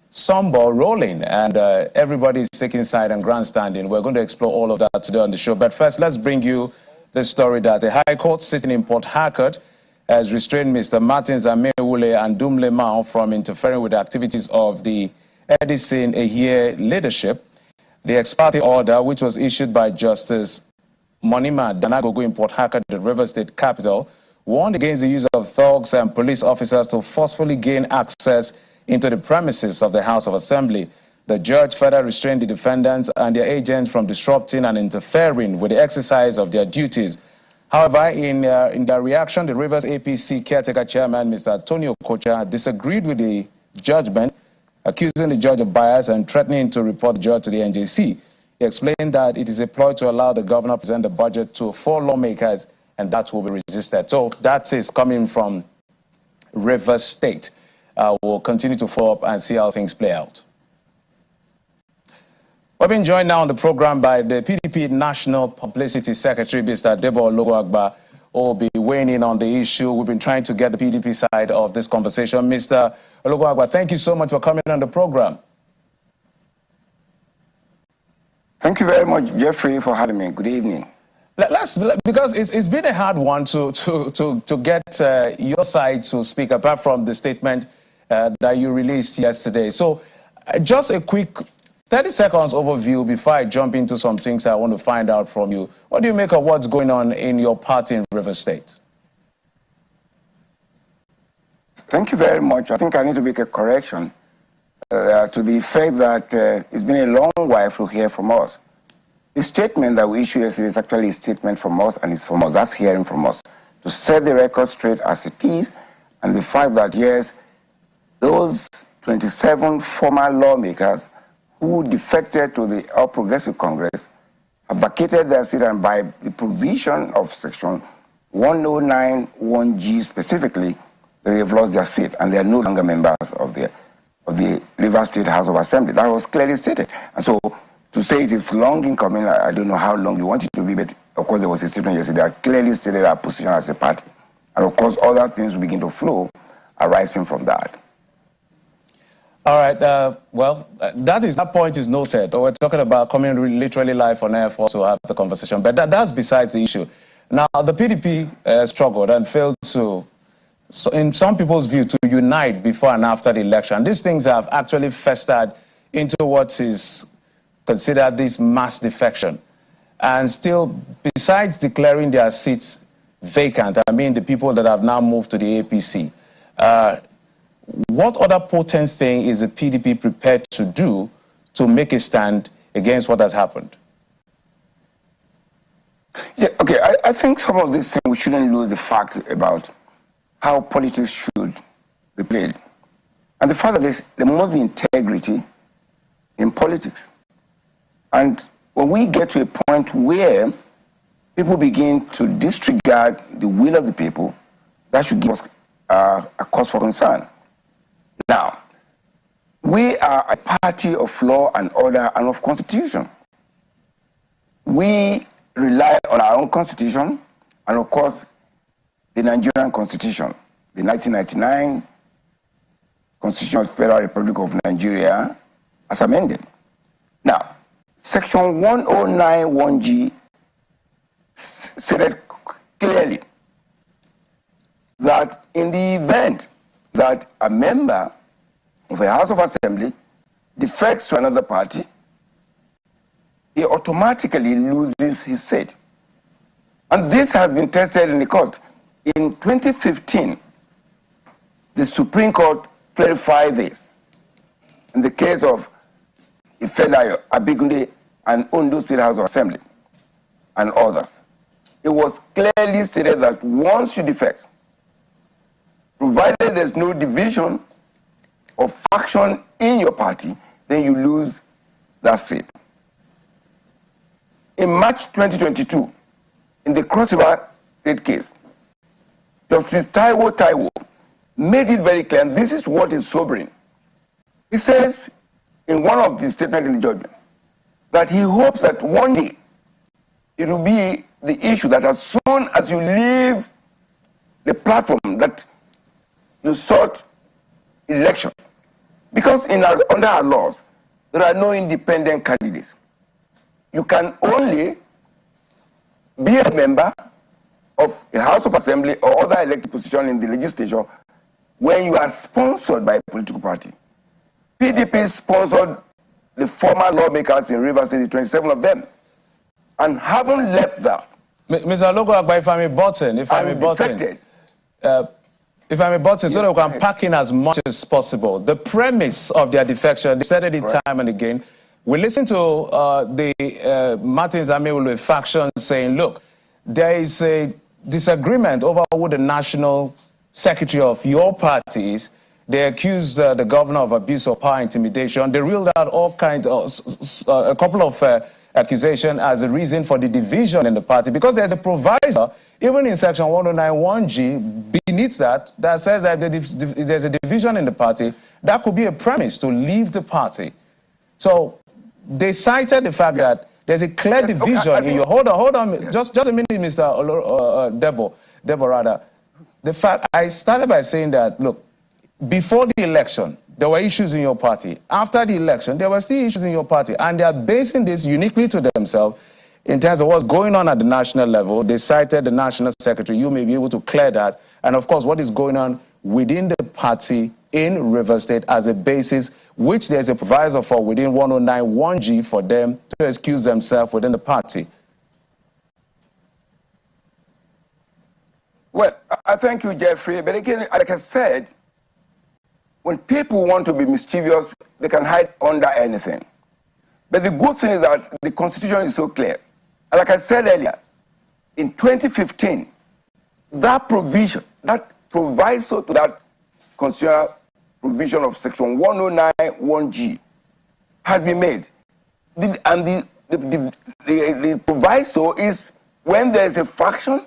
some ball rolling, and everybody is taking side and grandstanding. We're going to explore all of that today on the show. But first, let's bring you the story that the High Court sitting in Port Harcourt has restrained Mr. Martins Amewule and Dumle Mao from interfering with the activities of the Edison Ehie leadership. The ex parte order, which was issued by Justice Monima Danagogo in Port Harcourt, the River State capital, warned against the use of thugs and police officers to forcefully gain access into the premises of the House of Assembly. The judge further restrained the defendants and their agents from disrupting and interfering with the exercise of their duties. However, in their reaction, the Rivers APC caretaker chairman, Mr. Antonio Kocha, disagreed with the judgment, accusing the judge of bias and threatening to report the judge to the NJC. He explained that it is a ploy to allow the governor to present the budget to 4 lawmakers, and that will be resisted. So that is coming from Rivers State. We'll continue to follow up and see how things play out. We've been joined now on the program by the PDP National Publicity Secretary, Mr. Debo Ologunagba, who will be weighing in on the issue. We've been trying to get the PDP side of this conversation. Mr. Ologunagba, thank you so much for coming on the program. Thank you very much, Jeffrey, for having me. Good evening. Because it's been a hard one to get your side to speak, apart from the statement that you released yesterday. So just a quick 30 seconds overview before I jump into some things I want to find out from you. What do you make of what's going on in your party in Rivers State? Thank you very much. I think I need to make a correction to the effect that it's been a long while to hear from us. The statement that we issued yesterday is actually a statement from us, and it's from us. That's hearing from us. To set the record straight as it is, and the fact that, yes, those 27 former lawmakers who defected to the All Progressive Congress have vacated their seat, and by the provision of Section 1091G specifically, they have lost their seat, and they are no longer members of the Rivers State House of Assembly. That was clearly stated. And so to say it is long in coming, I don't know how long you want it to be, but of course there was a statement yesterday that clearly stated our position as a party. And of course other things will begin to flow arising from that. All right, that point is noted. We're talking about coming literally live on air for us to have the conversation, but that's besides the issue. Now, the PDP struggled and failed to, in some people's view, to unite before and after the election. These things have actually festered into what is considered this mass defection. And still, besides declaring their seats vacant, I mean the people that have now moved to the APC, what other potent thing is the PDP prepared to do to make a stand against what has happened? Yeah, okay, I think some of these things we shouldn't lose the fact about how politics should be played. And the fact that there must be integrity in politics. And when we get to a point where people begin to disregard the will of the people, that should give us a cause for concern. Now, we are a party of law and order and of constitution. We rely on our own constitution and, of course, the Nigerian constitution, the 1999 Constitution of the Federal Republic of Nigeria, as amended. Now, Section 1091G stated clearly that in the event that a member of a House of Assembly defects to another party, he automatically loses his seat. And this has been tested in the court. In 2015, the Supreme Court clarified this. In the case of Ifedayo, Abigunde, and Ondo State House of Assembly, and others, it was clearly stated that once you defect, provided there's no division of faction in your party, then you lose that seat. In March 2022, in the Cross River State case, Justice Taiwo made it very clear, and this is what is sobering. He says in one of the statements in the judgment that he hopes that one day it will be the issue that as soon as you leave the platform that you sought election, Because under our laws, there are no independent candidates. You can only be a member of a House of Assembly or other elected position in the legislature when you are sponsored by a political party. PDP sponsored the former lawmakers in Rivers State, 27 of them, and haven't left that. Mr. Logo, if I may button, so that we can pack in as much as possible. The premise of their defection, they said it time and again. We listened to the Martins Amewulu faction saying, look, there is a disagreement over who the national secretary of your party is. They accused the governor of abuse of power, intimidation. They reeled out all kinds of, a couple of accusations as a reason for the division in the party, because there's a proviso, even in section 1091G, beneath that says that if there's a division in the party, that could be a premise to leave the party. So they cited the fact that there's a clear division in your... Hold on, just a minute, Mr. Debo. The fact, I started by saying that, look, before the election, there were issues in your party. After the election, there were still issues in your party. And they are basing this uniquely to themselves in terms of what's going on at the national level. They cited the national secretary. You may be able to clear that. And of course, what is going on within the party in Rivers State as a basis, which there's a proviso for within 1091G for them to excuse themselves within the party. Well, I thank you, Jeffrey. But again, like I said, when people want to be mischievous, they can hide under anything. But the good thing is that the Constitution is so clear. And like I said earlier, in 2015, that provision, that proviso to that constitutional provision of section 1091G had been made. And the proviso is when there is a faction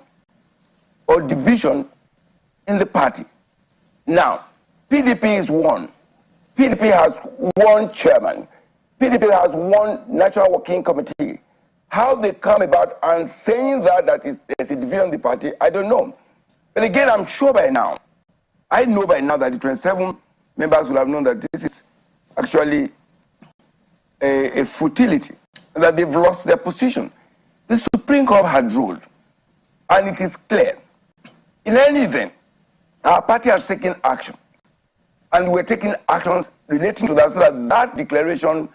or division in the party. Now, PDP is one. PDP has one chairman. PDP has one national working committee. How they come about and saying that there's a division in the party, I don't know. But again, I'm sure by now, I know by now that the 27 members will have known that this is actually a futility, and that they've lost their position. The Supreme Court had ruled, and it is clear. In any event, our party has taken action, and we're taking actions relating to that so that that declaration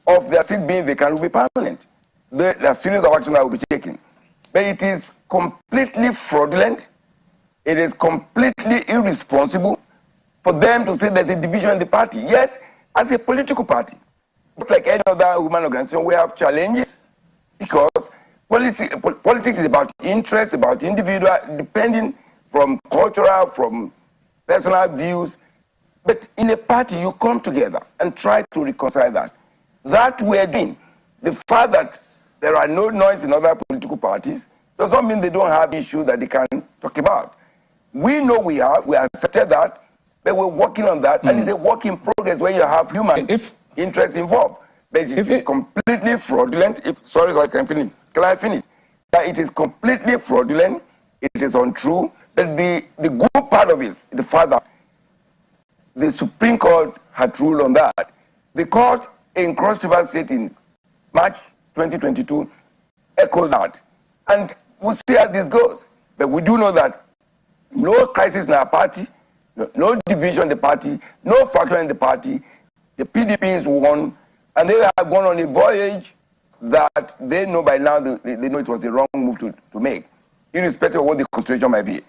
of their seat being vacant will be permanent. There are series of actions that will be taken. But it is completely fraudulent. It is completely irresponsible for them to say there's a division in the party. Yes, as a political party, but like any other human organization, we have challenges because politics is about interest, about individual, depending from cultural, from personal views. But in a party, you come together and try to reconcile that. That we're doing. The fact that there are no noise in other political parties does not mean they don't have issues that they can talk about. We know we accepted that, but we're working on that, and it's a work in progress where you have human interests involved. But it's completely fraudulent. Sorry, can I finish? That it is completely fraudulent, it is untrue, but the good part of it is the fact that the Supreme Court had ruled on that. The court in Cross River State in March 2022 echoed that. And we'll see how this goes. But we do know that no crisis in our party, no division in the party, no faction in the party. The PDP is one, and they have gone on a voyage that they know by now, they know it was the wrong move to make, irrespective of what the constitution might be.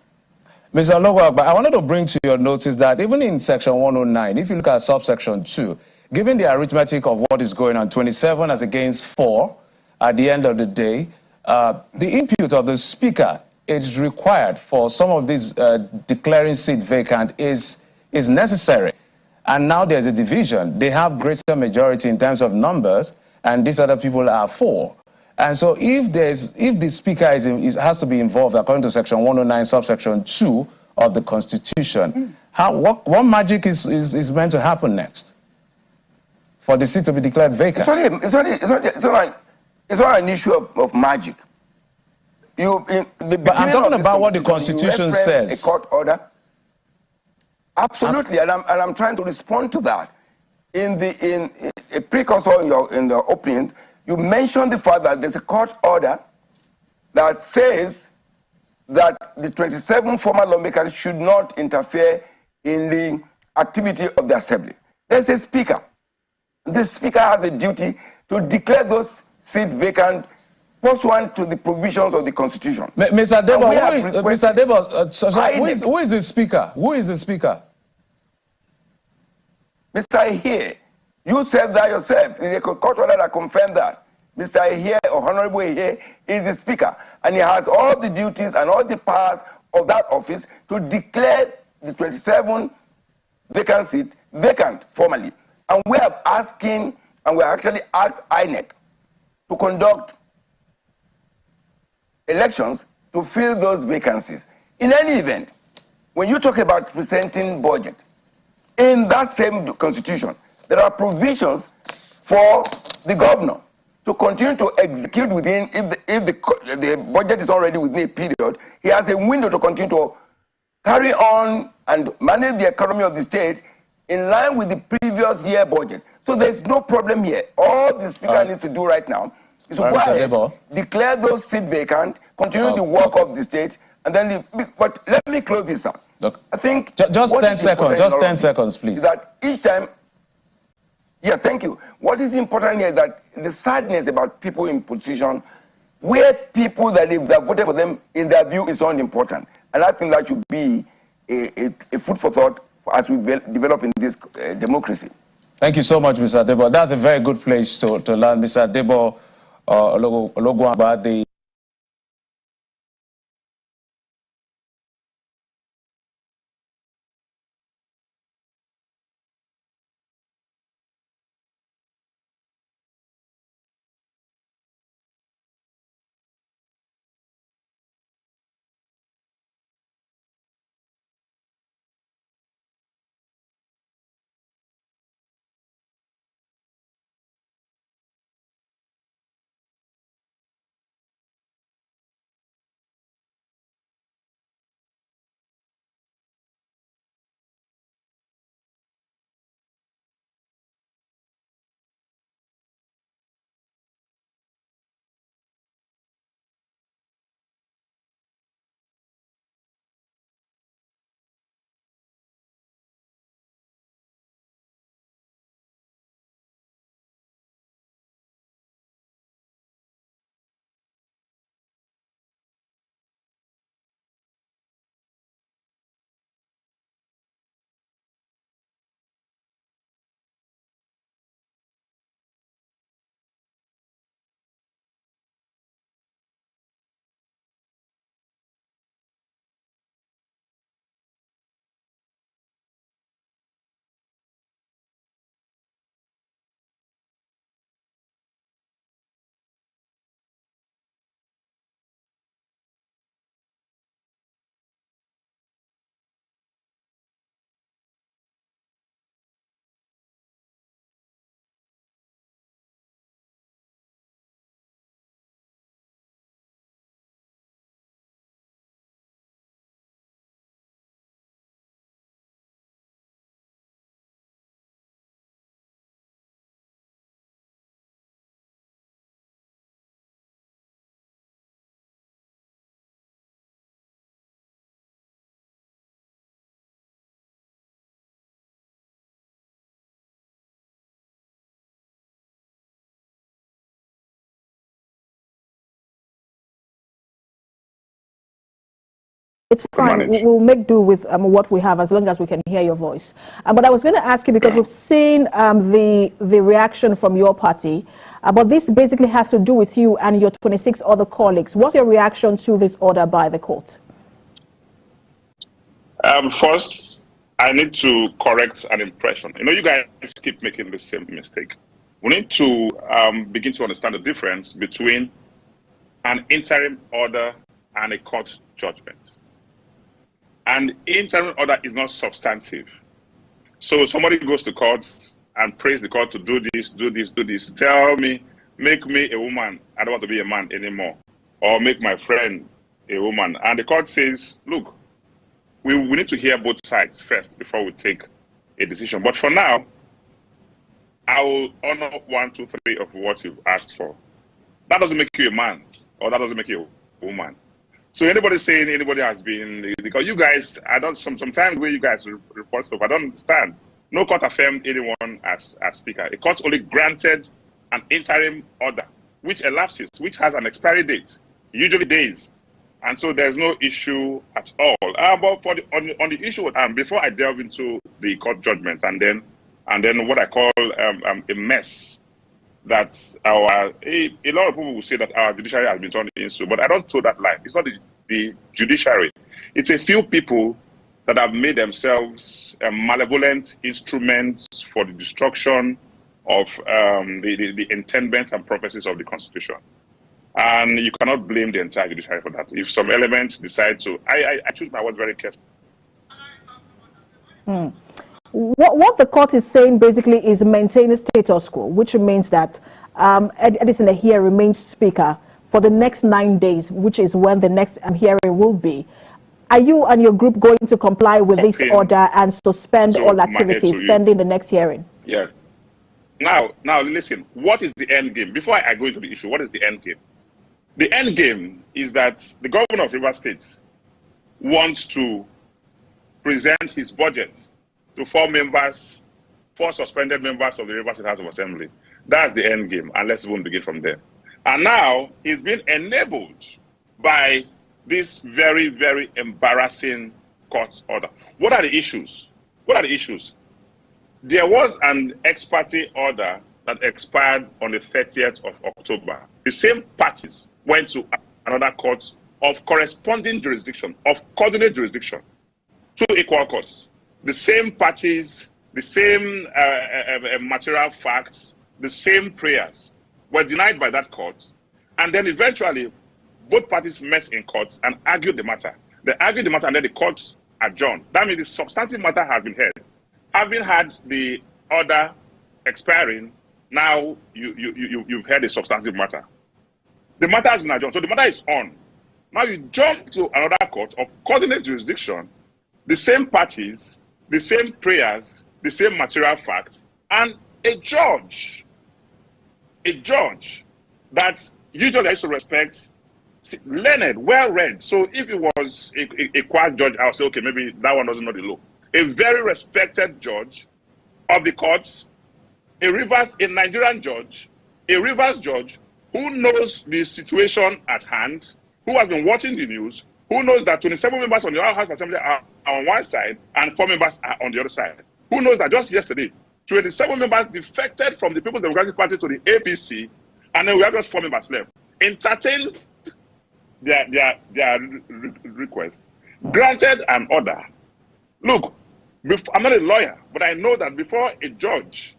Mr. Logo, but I wanted to bring to your notice that even in section 109, if you look at subsection 2, given the arithmetic of what is going on, 27 as against 4, at the end of the day, the input of the speaker is required for some of these declaring seat vacant is necessary. And now there's a division. They have greater majority in terms of numbers, and these other people are 4. And so if the speaker has to be involved according to section 109 subsection 2 of the Constitution, what magic is meant to happen next for the seat to be declared vacant? It's not an issue of magic. But I'm talking about what the Constitution says. A court order. Absolutely, and I'm trying to respond to that. in a precursor in the opening, you mentioned the fact that there's a court order that says that the 27 former lawmakers should not interfere in the activity of the assembly. There's a speaker. The speaker has a duty to declare those seats vacant pursuant to the provisions of the Constitution. Mr. Debo, who is the speaker? Who is the speaker? Mr. Ahie, you said that yourself. The court order that confirmed that. Mr. Ahie, or Honorable Ahie, is the speaker, and he has all the duties and all the powers of that office to declare the 27 vacant seat vacant formally. And we are asking, and we actually asked INEC to conduct elections to fill those vacancies. In any event, when you talk about presenting budget, in that same constitution, there are provisions for the governor to continue to execute within, if the budget is already within a period, he has a window to continue to carry on and manage the economy of the state in line with the previous year budget. So there's no problem here. All the speaker needs to do right now is to go ahead, declare those seats vacant, continue the work of the state, and then but let me close this up. Look, I think just 10 seconds, just 10 seconds, please. Is that each time, yes, thank you. What is important here is that the sadness about people in position where people that if they voted for them, in their view, is unimportant. And I think that should be a food for thought as we develop in this democracy. Thank you so much, Mr. Debo. That's a very good place to learn, Mr. Debo Ologwamba, the It's fine. We'll make do with what we have as long as we can hear your voice. But I was going to ask you, because we've seen the reaction from your party, but this basically has to do with you and your 26 other colleagues. What's your reaction to this order by the court? First, I need to correct an impression. You know, you guys keep making the same mistake. We need to begin to understand the difference between an interim order and a court judgment. An interim order is not substantive. So somebody goes to court and prays the court to do this, do this, do this. Tell me, make me a woman. I don't want to be a man anymore. Or make my friend a woman. And the court says, look, we need to hear both sides first before we take a decision. But for now, I will honor 1, 2, 3 of what you've asked for. That doesn't make you a man, or that doesn't make you a woman. So anybody saying anybody has been, because you guys, I don't, sometimes when you guys report stuff, I don't understand. No court affirmed anyone as speaker. A court only granted an interim order, which elapses, which has an expiry date, usually days. And so there's no issue at all. But for on the issue, before I delve into the court judgment and then what I call a mess that a lot of people will say that our judiciary has been turned into, but I don't throw that line. It's not the judiciary. It's a few people that have made themselves malevolent instruments for the destruction of the intendments and prophecies of the Constitution. And you cannot blame the entire judiciary for that. If some elements decide to, I choose my words very carefully. What the court is saying basically is maintain a status quo, which means that Edison Ehie remains speaker for the next 9 days, which is when the next hearing will be. Are you and your group going to comply with this order and suspend all activities pending the next hearing? Yeah. Now listen, what is the end game? Before I go into the issue, what is the end game? The end game is that the governor of Rivers State wants to present his budget to 4 suspended members of the Rivers State House of Assembly. That's the end game, and let's even begin from there. And now he's been enabled by this very, very embarrassing court order. What are the issues? There was an ex parte order that expired on the 30th of October. The same parties went to another court of corresponding jurisdiction, of coordinate jurisdiction, 2 equal courts. The same parties, the same material facts, the same prayers were denied by that court. And then eventually, both parties met in court and argued the matter. They argued the matter and then the court adjourned. That means the substantive matter has been heard. Having had the order expiring, now you've heard the substantive matter. The matter has been adjourned, so the matter is on. Now you jump to another court of coordinate jurisdiction, the same parties, the same prayers, the same material facts, and a judge that usually I used to respect, learned, well-read. So if it was a quiet judge, I'll say, okay, maybe that one doesn't know the law. A very respected judge of the courts, a Nigerian judge, a Rivers judge who knows the situation at hand, who has been watching the news, who knows that 27 members on the House of Assembly are on one side and 4 members are on the other side. Who knows that just yesterday, 27 members defected from the People's Democratic Party to the APC, and then we have just 4 members left. Entertained their request, granted an order. Look, I'm not a lawyer, but I know that before a judge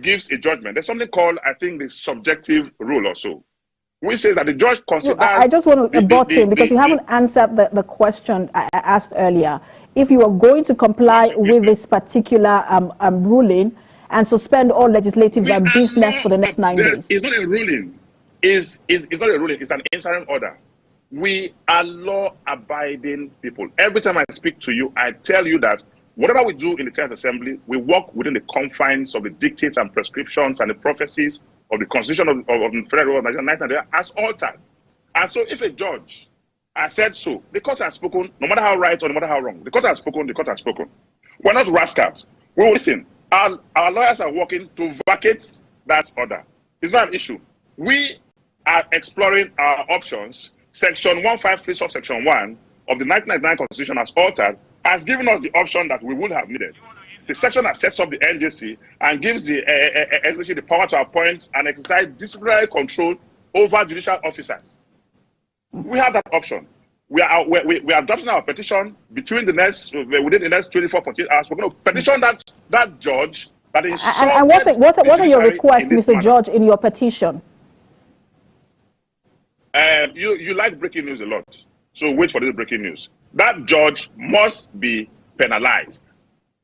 gives a judgment, there's something called, I think, the subjective rule or so, which says that the judge considers... I just want to abort him because you haven't answered the question I asked earlier. If you are going to comply with this particular ruling and suspend all legislative business for the next 9 days. It's not a ruling. It's not a ruling. It's an interim order. We are law-abiding people. Every time I speak to you, I tell you that whatever we do in the Tenth Assembly, we work within the confines of the dictates and prescriptions and the prophecies of the Constitution of the Federal Government of Nigeria as altered. And so if a judge has said so, the court has spoken, no matter how right or no matter how wrong. The court has spoken, the court has spoken. We're not rascals. We will listen. Our lawyers are working to vacate that order. It's not an issue. We are exploring our options. Section 153, subsection 1 of the 1999 Constitution as altered has given us the option that we would have needed. The section that sets up the NJC and gives the executive the power to appoint and exercise disciplinary control over judicial officers. We have that option. We are drafting our petition within the next 24, 48 hours. We're going to petition that judge that is. And what are your requests, Mr. George, in your petition? You like breaking news a lot, so wait for this breaking news. That judge must be penalized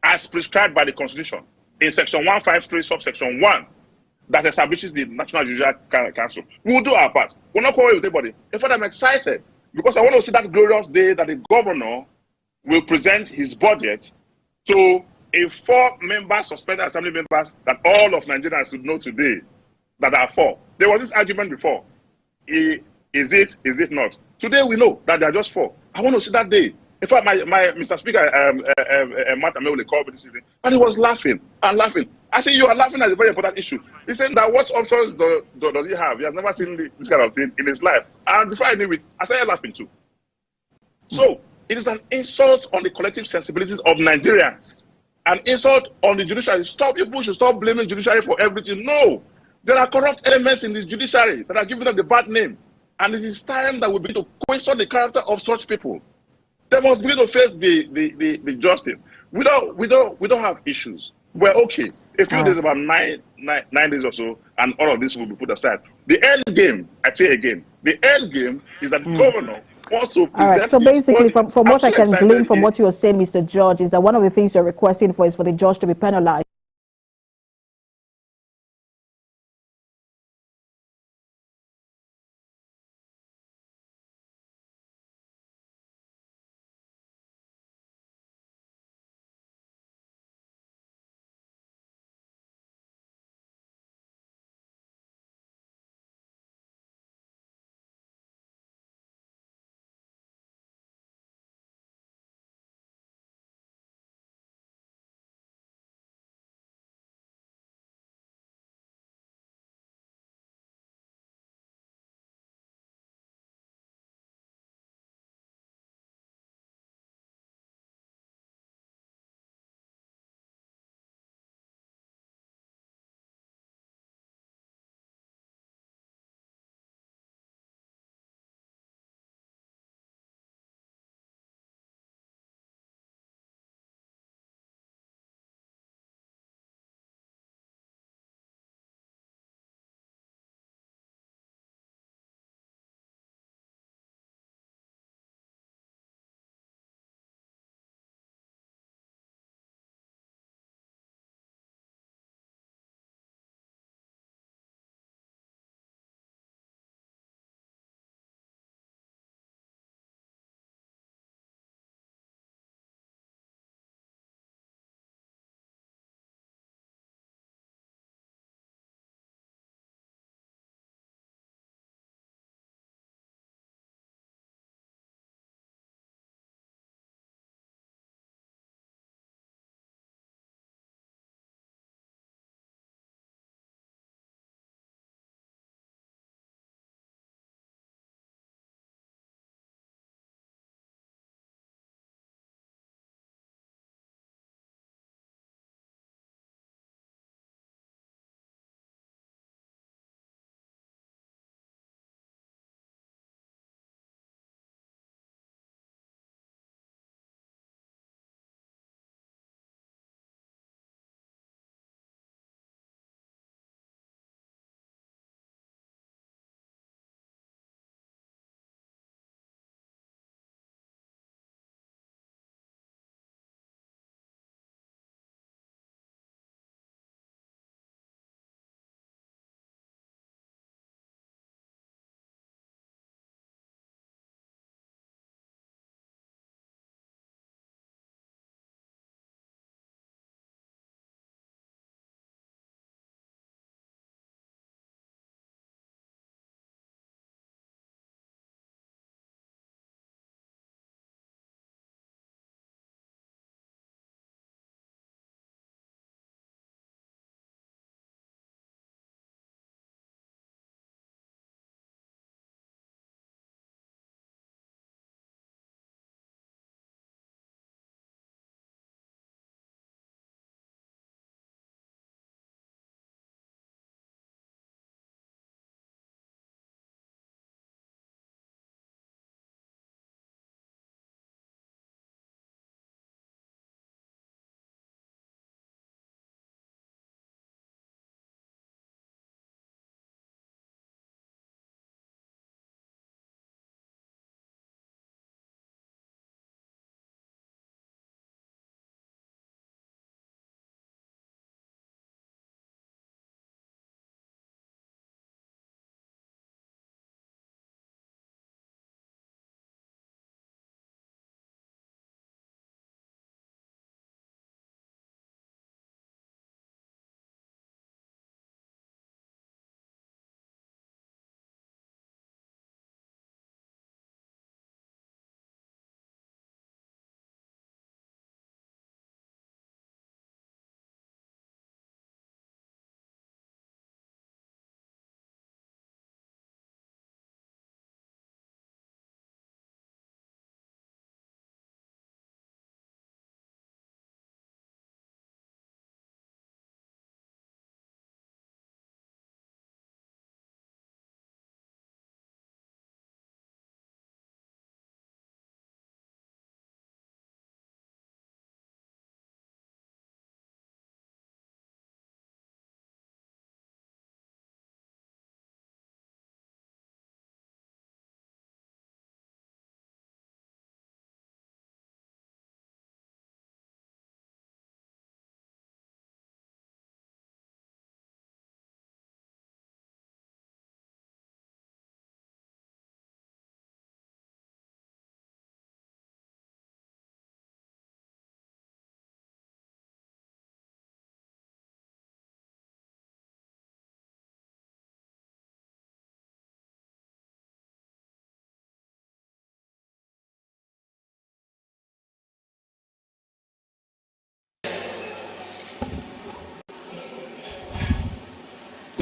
as prescribed by the Constitution in section 153, subsection 1, that establishes the National Judicial Council. We will do our part. We're not calling with anybody. In fact, I'm excited because I want to see that glorious day that the governor will present his budget to a 4-member suspended assembly members that all of Nigerians should know today that are 4. There was this argument before. Is it not? Today we know that they are just 4. I want to see that day. In fact, my Mr. Speaker, Matt Amewule called me this evening, and he was laughing and laughing. I said, you are laughing at a very important issue. He said that what options does he have? He has never seen this kind of thing in his life. And before I knew it, I started laughing too. So it is an insult on the collective sensibilities of Nigerians, an insult on the judiciary. People should stop blaming judiciary for everything. No, there are corrupt elements in the judiciary that are giving them the bad name, and it is time that we begin to question the character of such people. They must begin to face the justice. We don't have issues. We're okay. A few days, about nine days or so, and all of this will be put aside. The end game, I say again, the end game is that the governor wants to All right. So basically, from what I can glean from what you're saying, Mr. George, is that one of the things you're requesting for is for the judge to be penalized.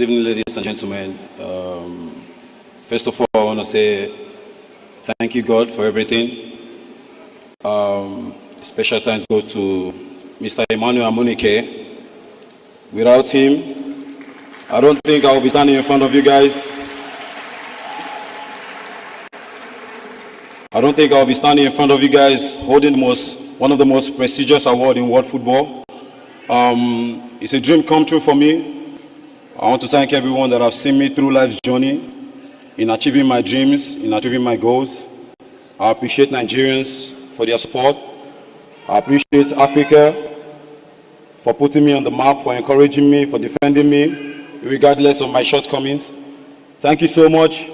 Good evening, ladies and gentlemen. First of all, I want to say thank you, God, for everything. Special thanks goes to Mr. Emmanuel Amunike. Without him, I don't think I will be standing in front of you guys. I don't think I'll be standing in front of you guys holding one of the most prestigious awards in world football. It's a dream come true for me. I want to thank everyone that have seen me through life's journey in achieving my dreams, in achieving my goals. I appreciate Nigerians for their support. I appreciate Africa for putting me on the map, for encouraging me, for defending me, regardless of my shortcomings. Thank you so much.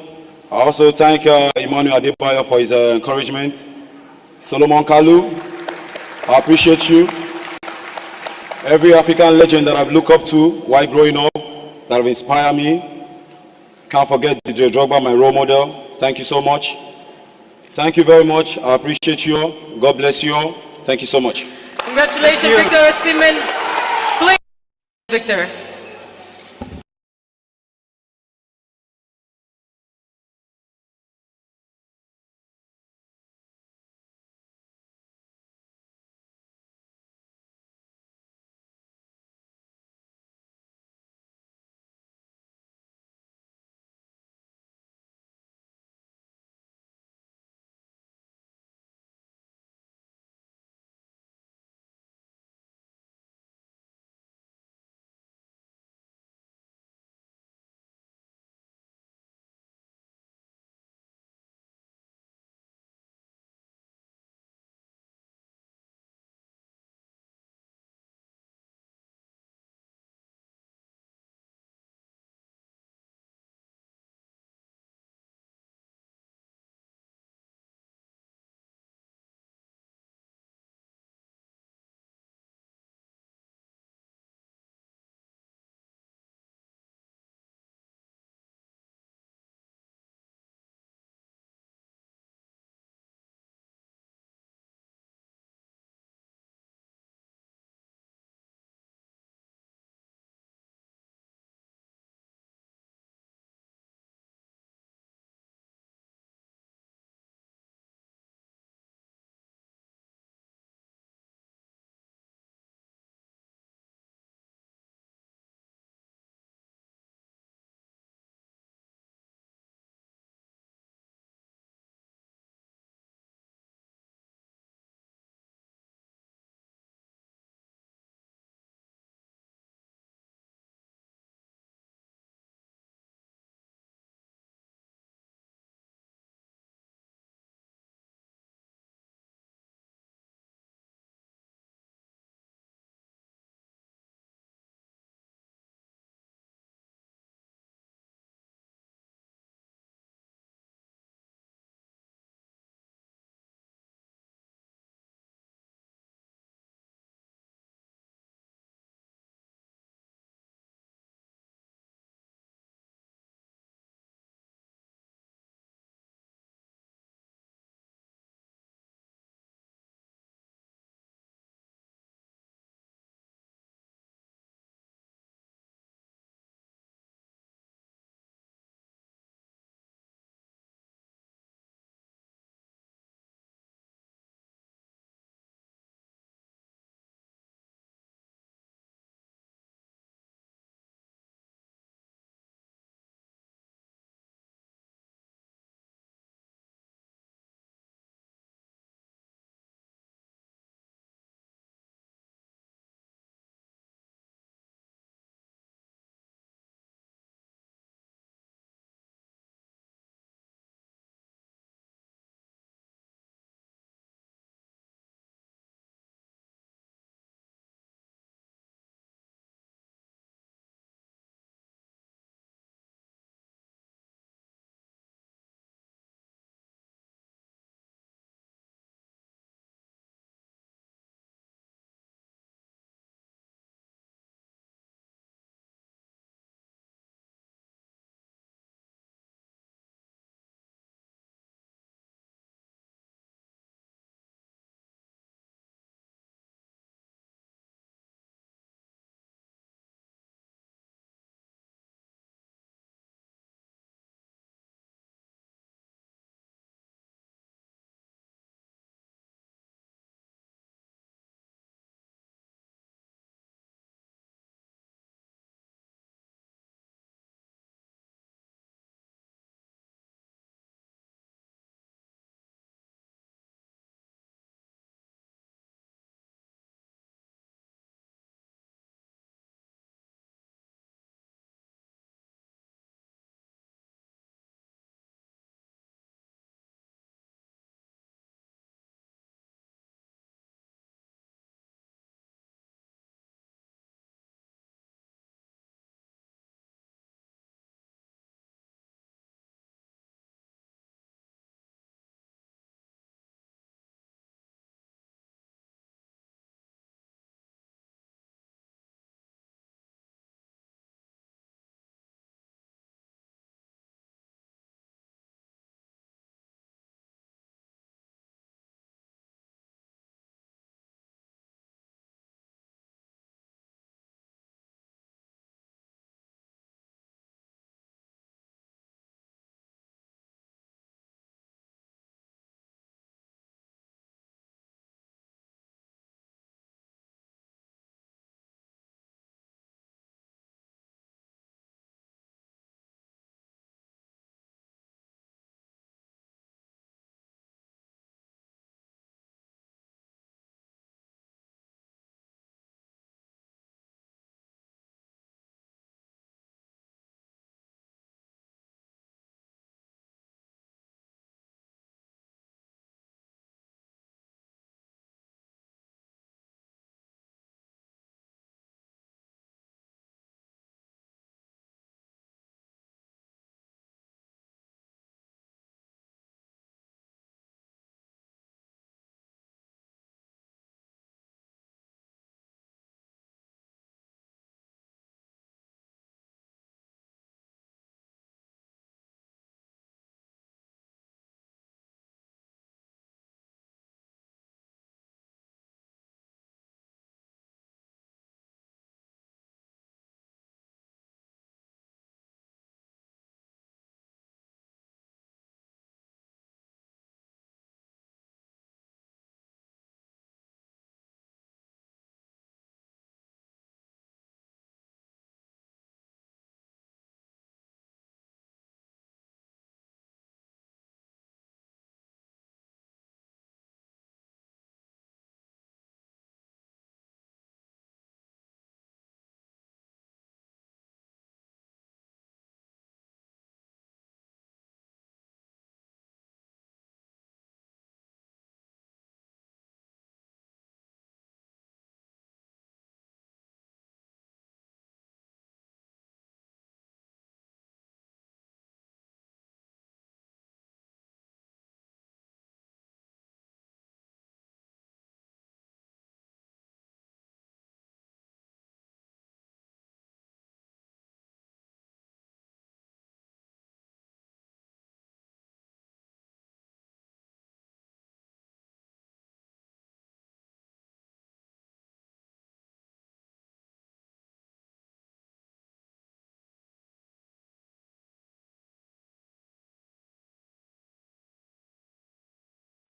I also thank Emmanuel Adebayo for his encouragement. Solomon Kalu, I appreciate you. Every African legend that I've looked up to while growing up, that have inspired me. Can't forget DJ Drogba, my role model. Thank you so much. Thank you very much. I appreciate you all. God bless you all. Thank you so much. Congratulations, Victor Osimhen. Please, Victor.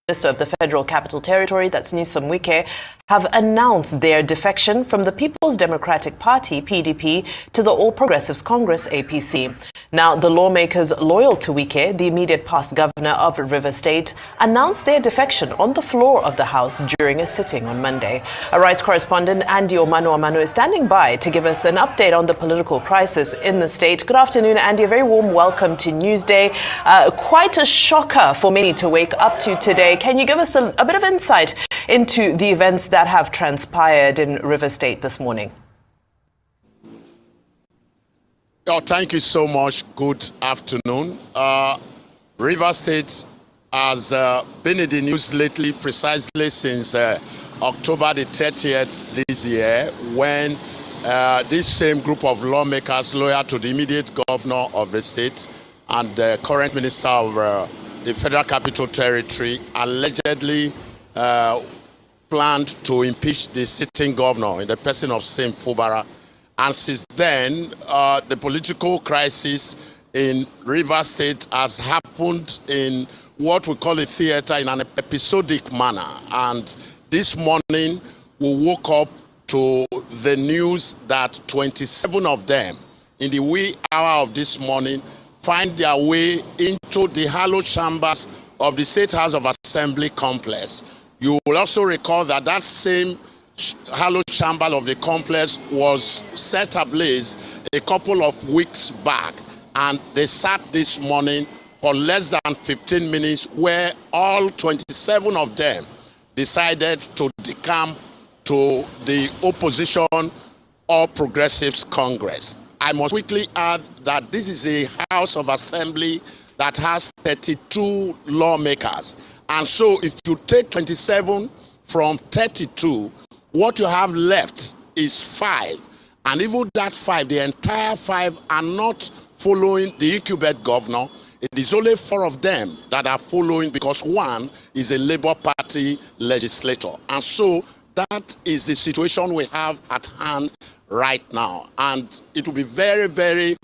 Minister of the Federal Capital Territory, that's Nyesom Wike, have announced their defection from the People's Democratic Party, PDP, to the All Progressives Congress, APC. Now, the lawmakers loyal to Wike, the immediate past governor of River State, announced their defection on the floor of the House during a sitting on Monday. Our rights correspondent Andy Omanu is standing by to give us an update on the political crisis in the state. Good afternoon, Andy. A very warm welcome to Newsday. Quite a shocker for many to wake up to today. Can you give us a bit of insight into the events that have transpired in River State this morning? Oh, thank you so much. Good afternoon. River State has been in the news lately, precisely since October the 30th this year, when this same group of lawmakers loyal to the immediate governor of the state and the current minister of the Federal Capital Territory allegedly planned to impeach the sitting governor in the person of Saint Fubara. And since then, the political crisis in River State has happened in what we call a theater in an episodic manner. And this morning, we woke up to the news that 27 of them, in the wee hour of this morning, find their way into the hallowed chambers of the State House of Assembly complex. You will also recall that that same hallowed chamber of the complex was set ablaze a couple of weeks back, and they sat this morning for less than 15 minutes, where all 27 of them decided to decamp to the opposition or Progressives Congress. I must quickly add that this is a House of Assembly that has 32 lawmakers, and so if you take 27 from 32, what you have left is 5. And even that 5, the entire 5 are not following the incumbent governor. It is only 4 of them that are following, because 1 is a Labour Party legislator. And so that is the situation we have at hand right now. And it will be very, very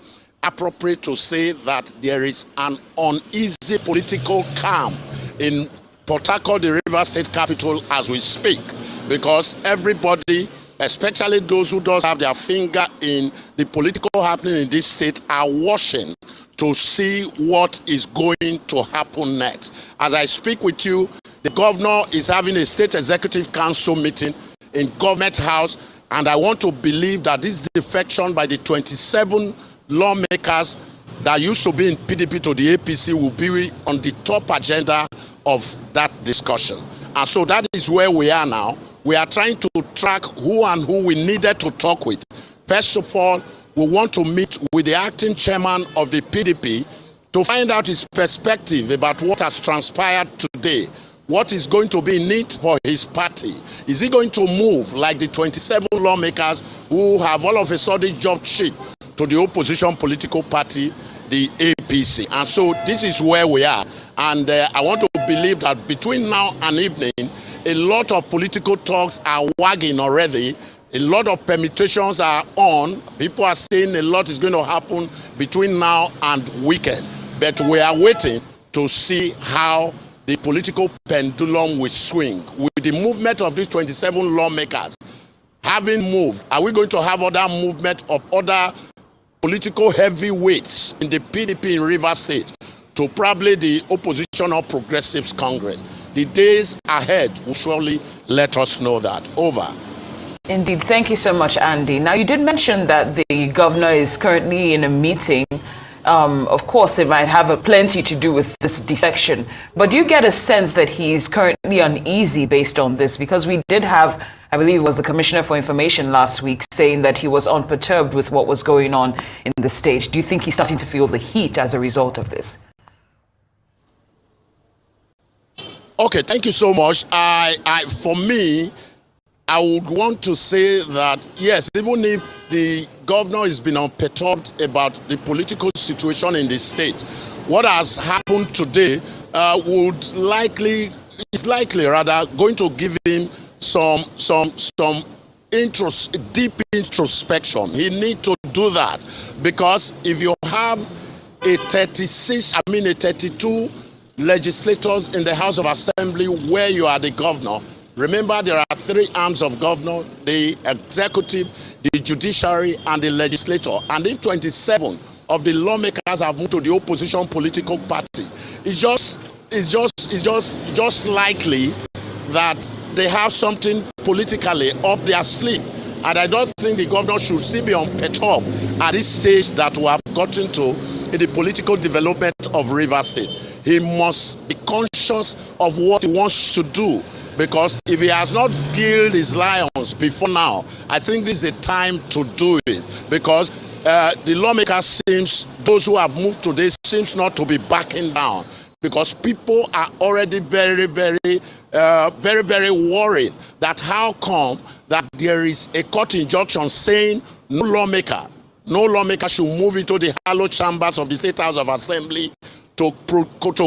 appropriate to say that there is an uneasy political calm in Port Harcourt, the River State capital, as we speak, because everybody, especially those who don't have their finger in the political happening in this state, are watching to see what is going to happen next. As I speak with you, the governor is having a state executive council meeting in Government House, and I want to believe that this defection by the 27 lawmakers that used to be in PDP to the APC will be on the top agenda of that discussion. And so that is where we are now. We are trying to track who and who we needed to talk with. First of all, we want to meet with the acting chairman of the PDP to find out his perspective about what has transpired today. What is going to be neat for his party? Is he going to move like the 27 lawmakers who have all of a sudden jumped ship to the opposition political party, the APC? And so this is where we are. And I want to believe that between now and evening, a lot of political talks are wagging already. A lot of permutations are on. People are saying a lot is going to happen between now and weekend. But we are waiting to see how the political pendulum will swing. With the movement of these 27 lawmakers having moved, are we going to have other movement of other political heavyweights in the PDP in River State to probably the opposition or Progressives Congress? The days ahead will surely let us know that. Over. Indeed. Thank you so much, Andy. Now, you did mention that the governor is currently in a meeting. Of course, it might have plenty to do with this defection. But do you get a sense that he's currently uneasy based on this? Because we did have, I believe it was the Commissioner for Information last week, saying that he was unperturbed with what was going on in the state. Do you think he's starting to feel the heat as a result of this? Okay, thank you so much. For me, I would want to say that, yes, even if the governor has been unperturbed about the political situation in the state, what has happened today is likely going to give him some deep introspection. He needs to do that, because if you have a 32 legislators in the House of Assembly where you are the governor. Remember, there are three arms of governor: the executive, the judiciary, and the legislature. And if 27 of the lawmakers have moved to the opposition political party, it's just likely that they have something politically up their sleeve. And I don't think the governor should still be unperturbed at this stage that we have gotten to in the political development of Rivers State. He must be conscious of what he wants to do, because if he has not killed his lions before now, I think this is a time to do it, because the lawmakers those who have moved today seems not to be backing down, because people are already very worried that how come that there is a court injunction saying no lawmaker should move into the hallowed chambers of the State House of Assembly to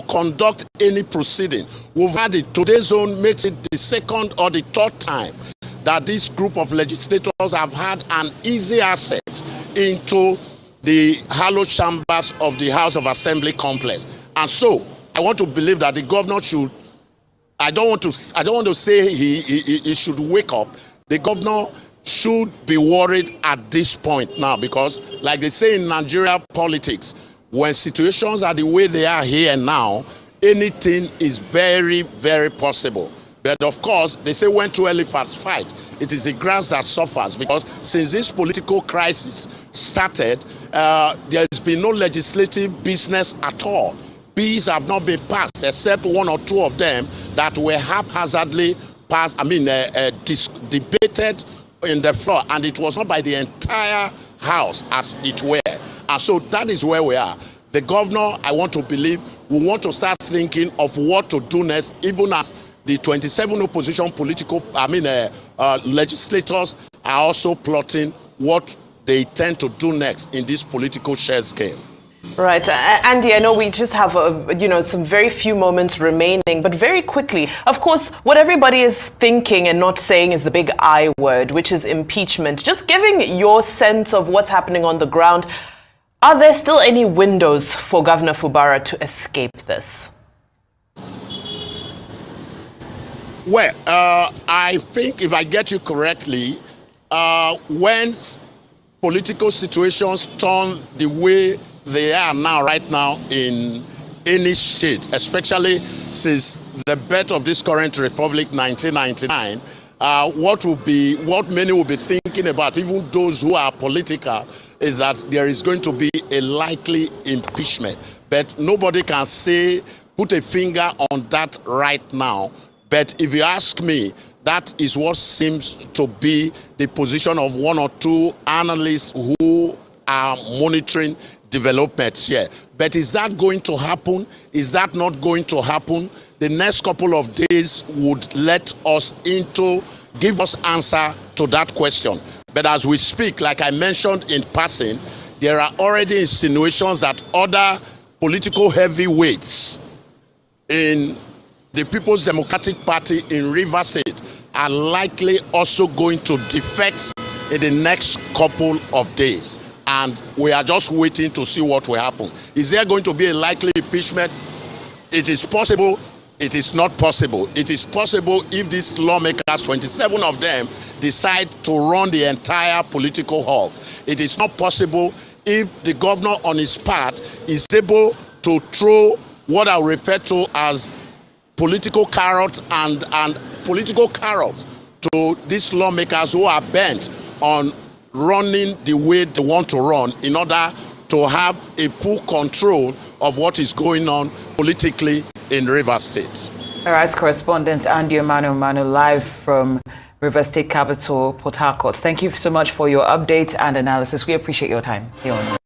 conduct any proceeding. We've had it. Today's zone makes it the second or the third time that this group of legislators have had an easy access into the hallowed chambers of the House of Assembly complex. And so I want to believe that the governor should, I don't want to say he should wake up. The governor should be worried at this point now, because like they say in Nigeria politics, when situations are the way they are here now, anything is very possible. But of course, they say when two elephants fight, it is the grass that suffers, because since this political crisis started, there's been no legislative business at all. Bills have not been passed, except one or two of them that were haphazardly passed, debated in the floor, and it was not by the entire House as it were. And so that is where we are. The governor, I want to believe, will want to start thinking of what to do next, even as the 27 opposition legislators are also plotting what they intend to do next in this political chess game. Right. Andy, I know we just have, some very few moments remaining, but very quickly, of course, what everybody is thinking and not saying is the big I word, which is impeachment. Just giving your sense of what's happening on the ground, are there still any windows for Governor Fubara to escape this? Well, I think if I get you correctly, when political situations turn the way they are now, right now, in any state, especially since the birth of this current republic, 1999, what many will be thinking about, even those who are political, is that there is going to be a likely impeachment. But nobody can put a finger on that right now. But if you ask me, that is what seems to be the position of one or two analysts who are monitoring developments here. But is that going to happen? Is that not going to happen? The next couple of days would let us give us answer to that question. But as we speak, like I mentioned in passing, there are already insinuations that other political heavyweights in the People's Democratic Party in Rivers State are likely also going to defect in the next couple of days. And we are just waiting to see what will happen. Is there going to be a likely impeachment? It is possible. It is not possible. It is possible if these lawmakers, 27 of them, decide to run the entire political hall. It is not possible if the governor on his part is able to throw what I refer to as political carrots and political carrots to these lawmakers who are bent on running the way they want to run in order to have a full control of what is going on politically in Rivers State. All right, correspondent Andy Emmanuel live from Rivers State capital, Port Harcourt. Thank you so much for your update and analysis. We appreciate your time here on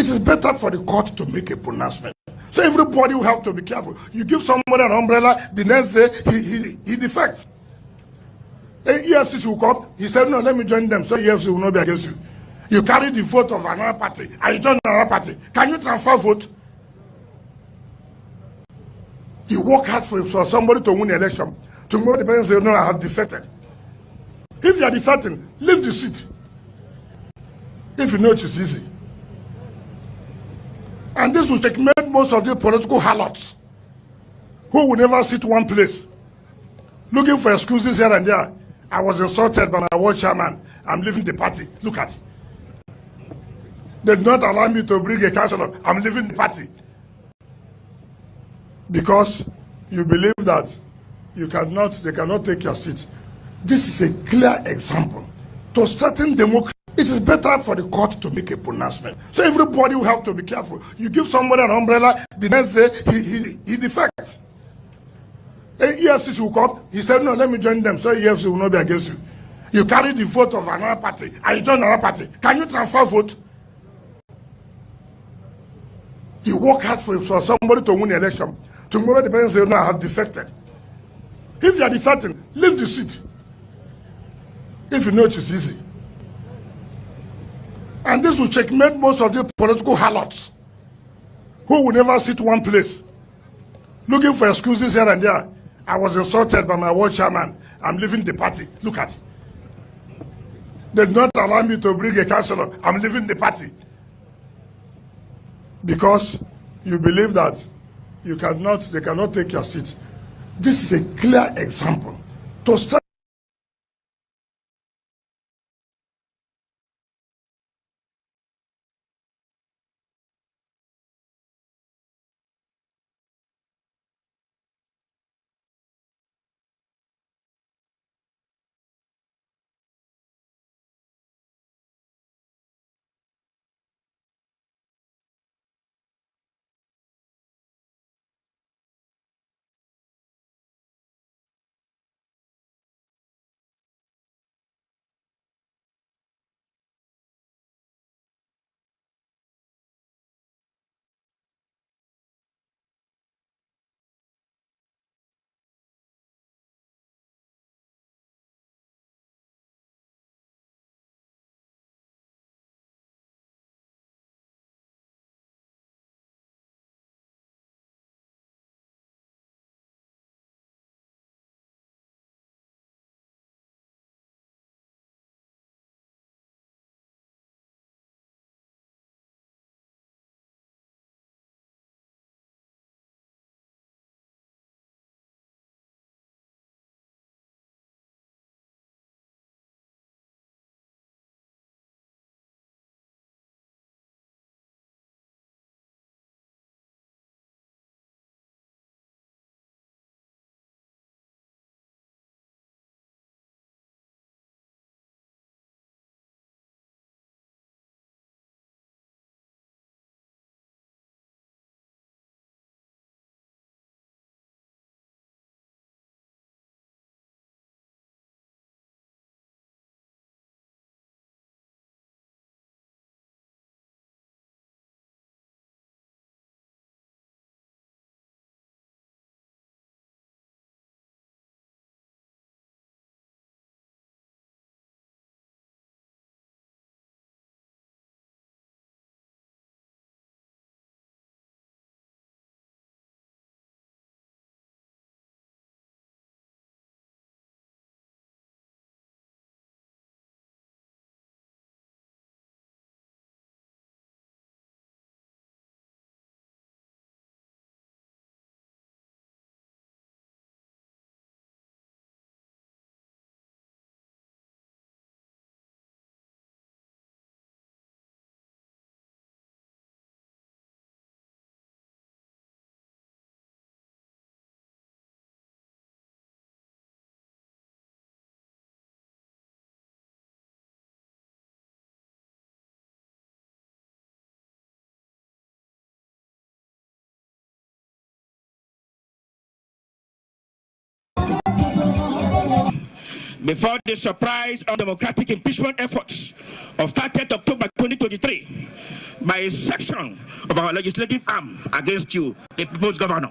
It is better for the court to make a pronouncement. So everybody will have to be careful. You give somebody an umbrella, the next day he defects. EFCC will come. He said, no, let me join them. So EFCC will not be against you. You carry the vote of another party and you join another party. Can you transfer vote? You work hard for somebody to win the election. Tomorrow the person says, no, I have defected. If you are defecting, leave the seat. If you know it is easy. And this will checkmate most of the political harlots who will never sit one place, looking for excuses here and there. I was insulted by my ward chairman. I'm leaving the party. Look at it. They did not allow me to bring a councillor. I'm leaving the party. Because you believe that they cannot take your seat. This is a clear example. To strengthen democracy, it is better for the court to make a pronouncement. So everybody will have to be careful. You give somebody an umbrella, the next day he defects. EFCC will come. He said, no, let me join them. So EFCC will not be against you. You carry the vote of another party and you join another party. Can you transfer vote? You work hard for somebody to win the election. Tomorrow the person says, no, I have defected. If you are defecting, leave the seat. If you know it is easy. And this will checkmate most of the political harlots who will never sit one place, looking for excuses here and there. I was insulted by my ward chairman. I'm leaving the party. Look at it. They did not allow me to bring a councillor. I'm leaving the party. Because you believe that they cannot take your seat. This is a clear example. To start before the surprise of democratic impeachment efforts of 30th October 2023, by a section of our legislative arm against you, the people's governor.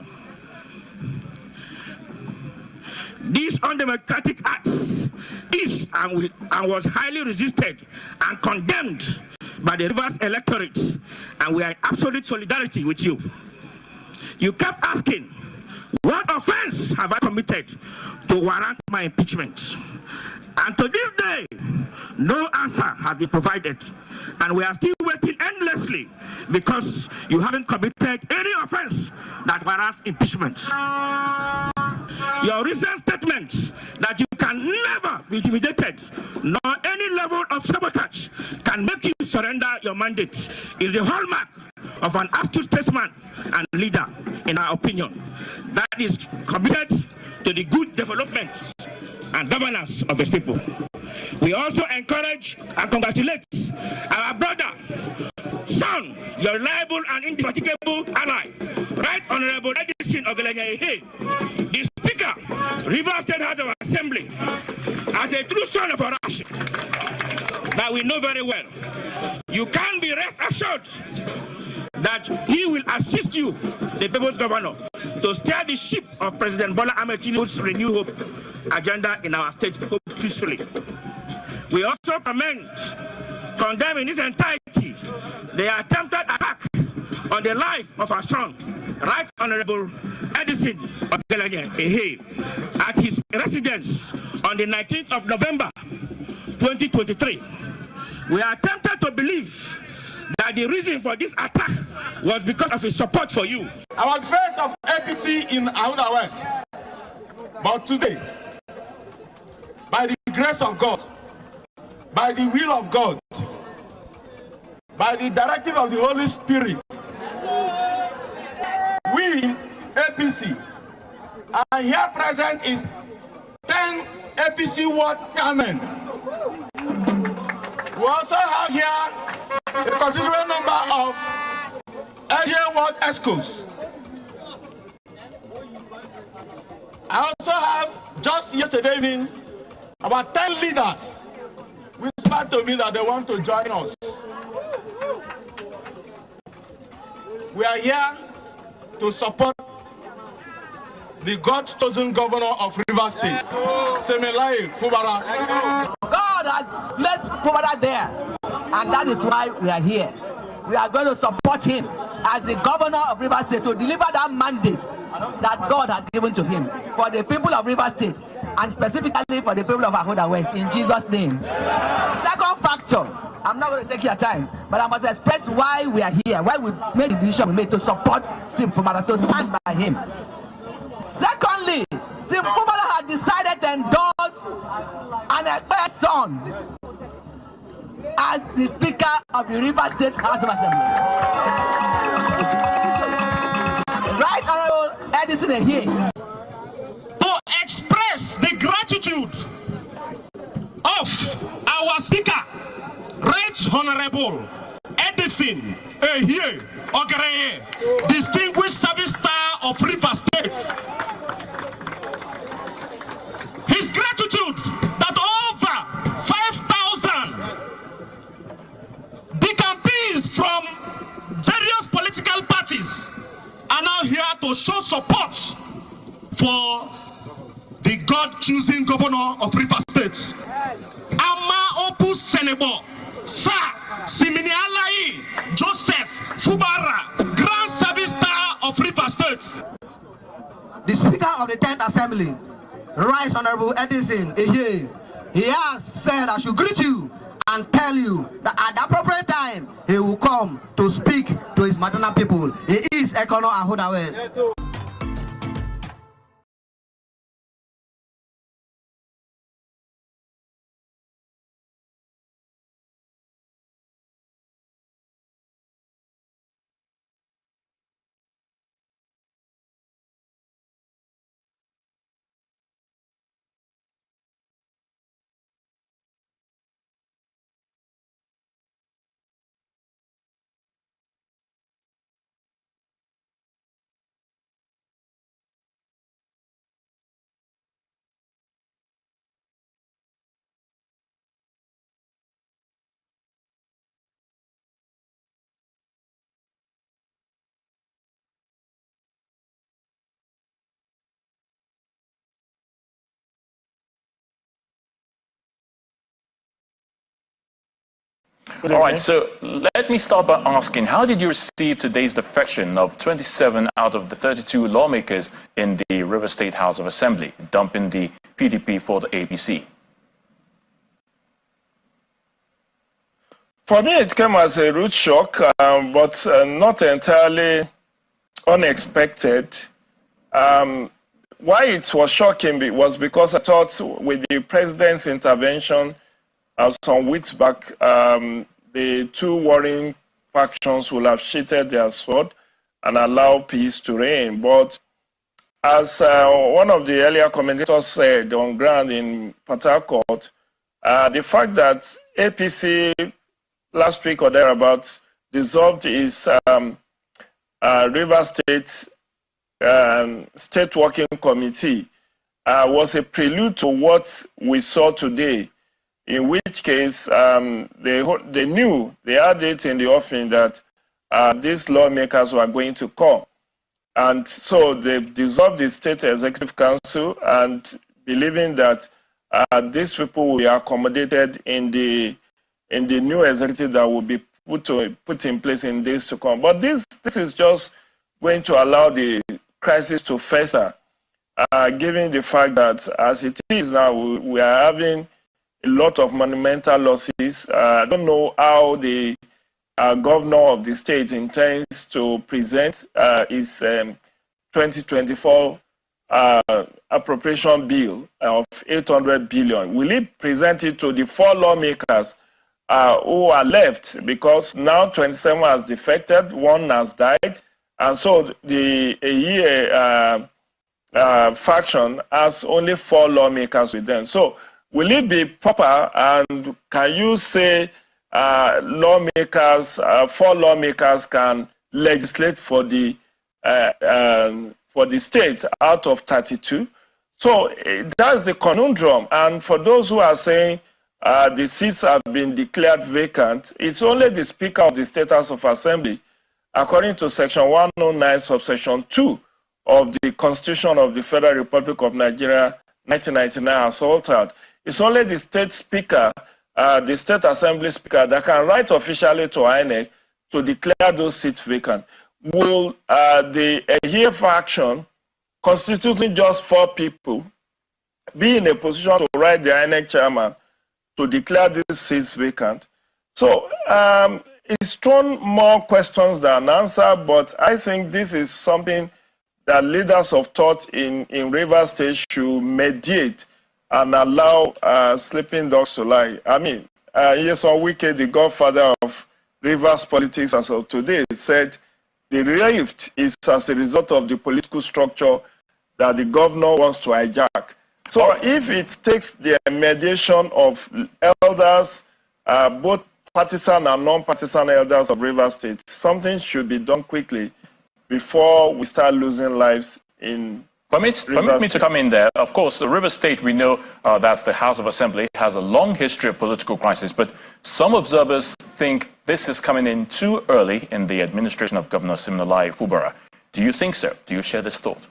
This undemocratic act is and was highly resisted and condemned by the Rivers electorate, and we are in absolute solidarity with you. You kept asking, what offense have I committed to warrant my impeachment? And to this day, no answer has been provided. And we are still waiting endlessly because you haven't committed any offense that warrants impeachment. Your recent statement that you can never be intimidated, nor any level of sabotage can make you surrender your mandate is the hallmark of an astute statesman and leader, in our opinion, that is committed to the good development and governance of his people. We also encourage and congratulate our brother, son, your reliable and indefatigable ally, Right Honorable Edison Ogelenya, the Speaker, Rivers State House of Assembly, as a true son of Arash that we know very well. You can be rest assured that he will assist you, the people's governor, to steer the ship of President Bola Ahmed Tinubu's Renew Hope agenda in our state peacefully. We also condemn in its entirety the attempted attack on the life of our son, Right Honorable Edison Ogelenya, at his residence on the 19th of November 2023. We are tempted to believe that the reason for this attack was because of his support for you. I was first of APC in Ahuda West, but today, by the grace of God, by the will of God, by the directive of the Holy Spirit, we, APC, and here present is 10 APC ward chairmen. We also have here a considerable number of AJ ward ESCOs. I also have, just yesterday evening, about 10 leaders whispered to me that they want to join us. We are here to support the God-chosen governor of Rivers State, Fubara. God has placed Fubara there, and that is why we are here. We are going to support him as the governor of Rivers State to deliver that mandate that God has given to him for the people of Rivers State, and specifically for the people of Ahuda West, in Jesus' name. Second factor, I'm not going to take your time, but I must express why we are here, why we made the decision we made to support Sim Fubara, to stand by him. Secondly, Sim Fubara had decided to endorse an elected son as the Speaker of the Rivers State House of Assembly. Right Honorable Edison here to express the gratitude of our Speaker, Right Honorable Edison Ogereye, Distinguished Service Star of Rivers State. His gratitude that over 5,000 decampees from various political parties are now here to show support for the God-choosing governor of Rivers State. Ama Opus Senebo, Sir Simini Alai Joseph Fubara, Grand Service Star of Rivers State. the Speaker of the 10th Assembly, Right Honorable Edison Ehe, he has said I should greet you and tell you that at the appropriate time, he will come to speak to his maternal people. He is Econo Ahuda West. All right, so let me start by asking, how did you receive today's defection of 27 out of the 32 lawmakers in the River State House of Assembly, dumping the PDP for the APC? For me, it came as a rude shock, but not entirely unexpected. Why it was shocking was because I thought with the president's intervention some weeks back, the two warring factions will have sheathed their sword and allow peace to reign. But as one of the earlier commentators said on ground in Port Harcourt, the fact that APC last week or thereabouts dissolved its River State State Working Committee was a prelude to what we saw today, in which case they knew, they had it in the offing that these lawmakers were going to come. And so they've dissolved the State Executive Council and believing that these people will be accommodated in the new executive that will be put in place in days to come. But this is just going to allow the crisis to fester, given the fact that as it is now, we are having a lot of monumental losses. I don't know how the governor of the state intends to present his 2024 appropriation bill of 800 billion. Will he present it to the 4 lawmakers who are left? Because now 27 has defected, 1 has died, and so the faction has only 4 lawmakers with them. So will it be proper, and can you say lawmakers, 4 lawmakers can legislate for the state out of 32? So that's the conundrum. And for those who are saying the seats have been declared vacant, it's only the Speaker of the State House of Assembly, according to Section 109, subsection 2 of the Constitution of the Federal Republic of Nigeria, 1999, as altered. It's only the state speaker, the State Assembly Speaker, that can write officially to INEC to declare those seats vacant. Will the Ehie faction, constituting just 4 people, be in a position to write the INEC chairman to declare these seats vacant? So it's thrown more questions than answers, but I think this is something that leaders of thought in Rivers State should mediate and allow sleeping dogs to lie. I mean, Wike, the godfather of Rivers politics as of today, said the rift is as a result of the political structure that the governor wants to hijack. So if it takes the mediation of elders, both partisan and non-partisan elders of Rivers State, something should be done quickly before we start losing lives in Permit me to come in there. Of course, the River State, we know that the House of Assembly has a long history of political crisis, but some observers think this is coming in too early in the administration of Governor Siminalayi Fubara. Do you think so? Do you share this thought?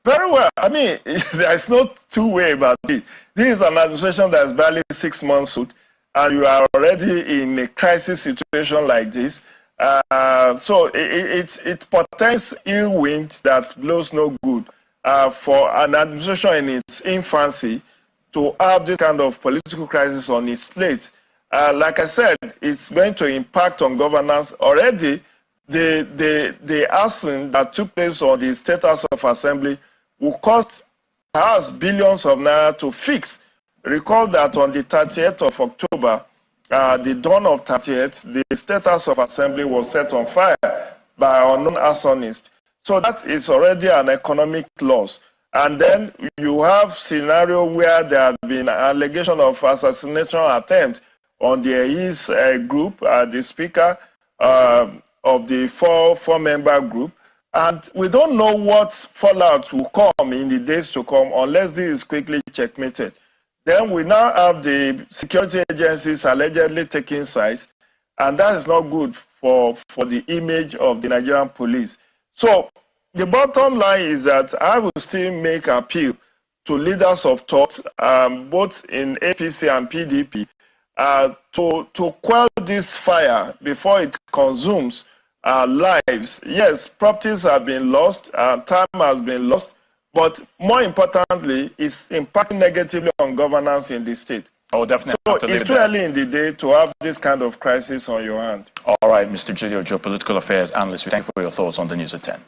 Very well. I mean, there's no two-way about it. This is an administration that is barely 6 months old, and you are already in a crisis situation like this. So it portends ill wind that blows no good for an administration in its infancy to have this kind of political crisis on its plate. Like I said, it's going to impact on governance. Already, the arson that took place on the State House of Assembly will cost us billions of naira to fix. Recall that on the 30th of October, the dawn of 30th, the State House of Assembly was set on fire by unknown arsonists. So that is already an economic loss. And then you have scenario where there have been allegation of assassination attempt on the Ehie's group, the speaker of the four-member group. And we don't know what fallout will come in the days to come unless this is quickly checkmated. Then we now have the security agencies allegedly taking sides, and that is not good for the image of the Nigerian police. So the bottom line is that I will still make appeal to leaders of thought, both in APC and PDP, to quell this fire before it consumes lives. Yes, properties have been lost, time has been lost, but more importantly, it's impacting negatively on governance in the state. Oh, definitely. So it's too early in the day to have this kind of crisis on your hand. All right, Mr. Julio, geopolitical affairs analyst, we thank you for your thoughts on the news at 10.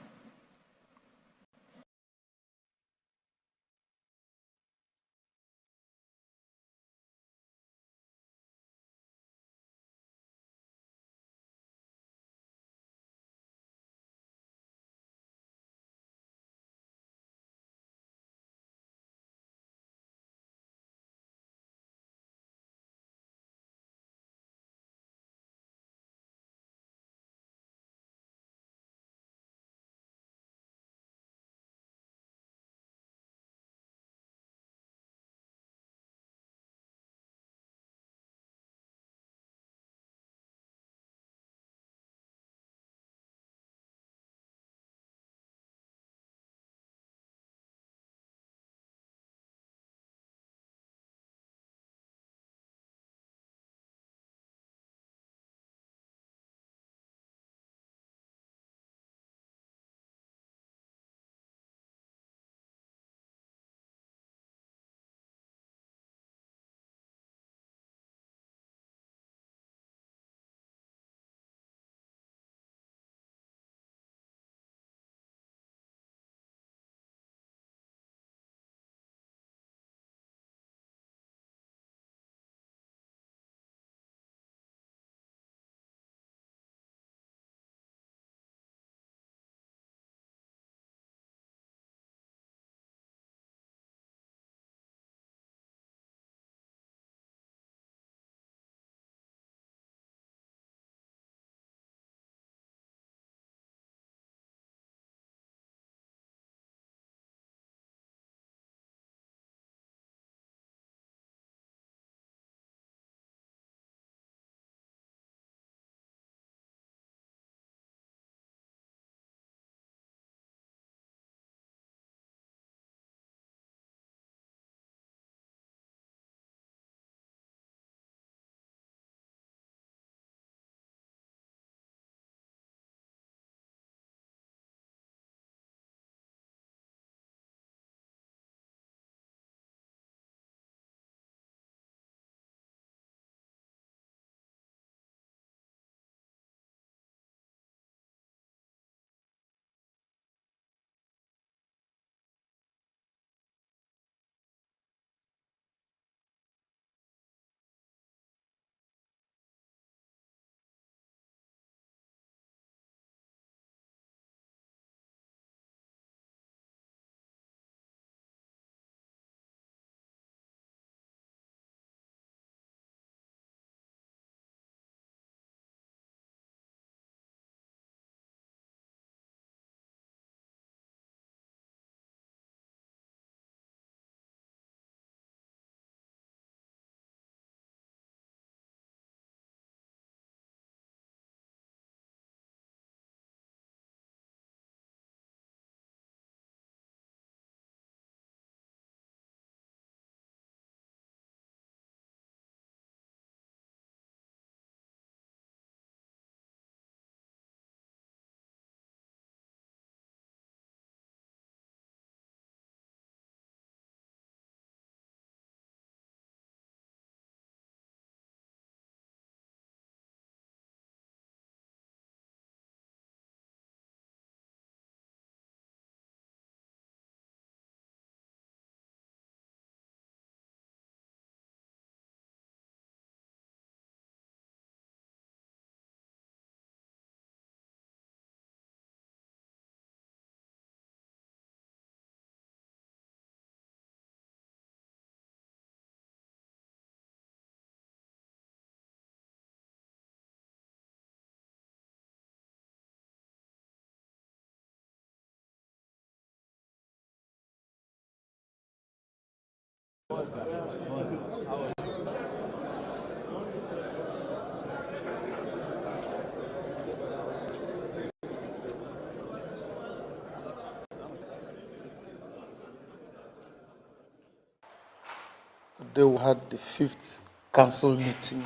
Today we had the 5th council meeting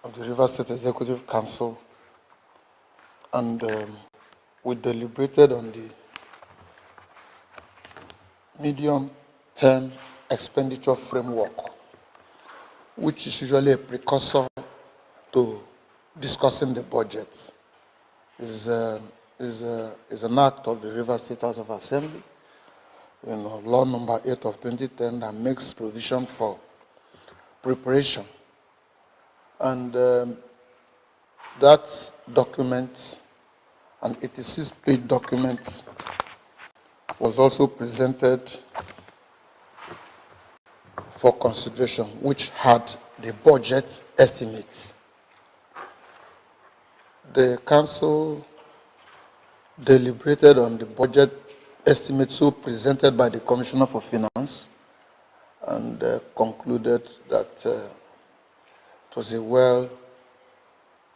of the River State Executive Council, and we deliberated on the medium-term expenditure framework, which is usually a precursor to discussing the budget. Is an act of the River State House of Assembly, Law number 8 of 2010, that makes provision for preparation. And that document, an 86-page document, was also presented for consideration, which had the budget estimate. The council deliberated on the budget estimate so presented by the Commissioner for Finance, and concluded that it was a well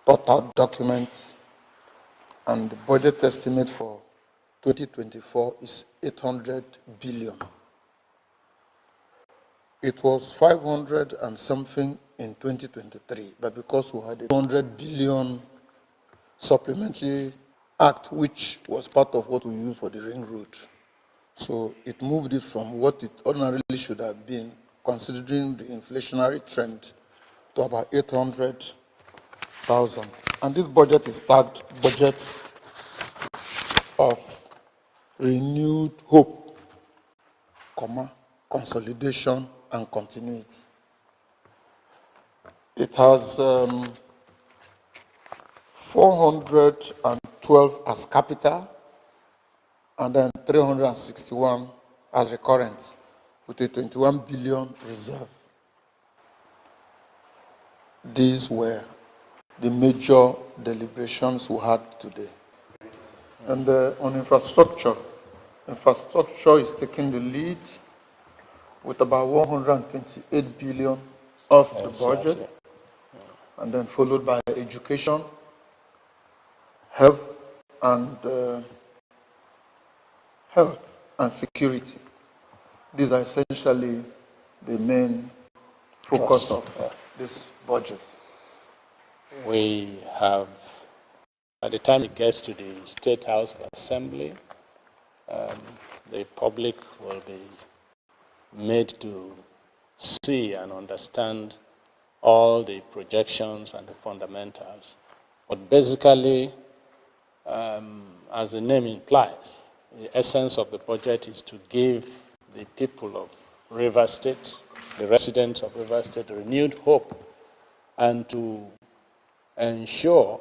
thought out document, and the budget estimate for 2024 is 800 billion. It was 500 and something in 2023, but because we had a 100 billion supplementary act, which was part of what we used for the ring road, so it moved it from what it ordinarily should have been, considering the inflationary trend, to about 800,000. And this budget is tagged budget of renewed hope, consolidation and continuity. It has 412 as capital, and then 361 as recurrent, with a 21 billion reserve. These were the major deliberations we had today. And on infrastructure is taking the lead with about 128 billion of the budget, and then followed by education, health and security. These are essentially the main focus of this budget. We have, by the time it gets to the State House of Assembly, the public will be made to see and understand all the projections and the fundamentals. But basically, as the name implies, the essence of the budget is to give the people of River State, the residents of River State, renewed hope, and to ensure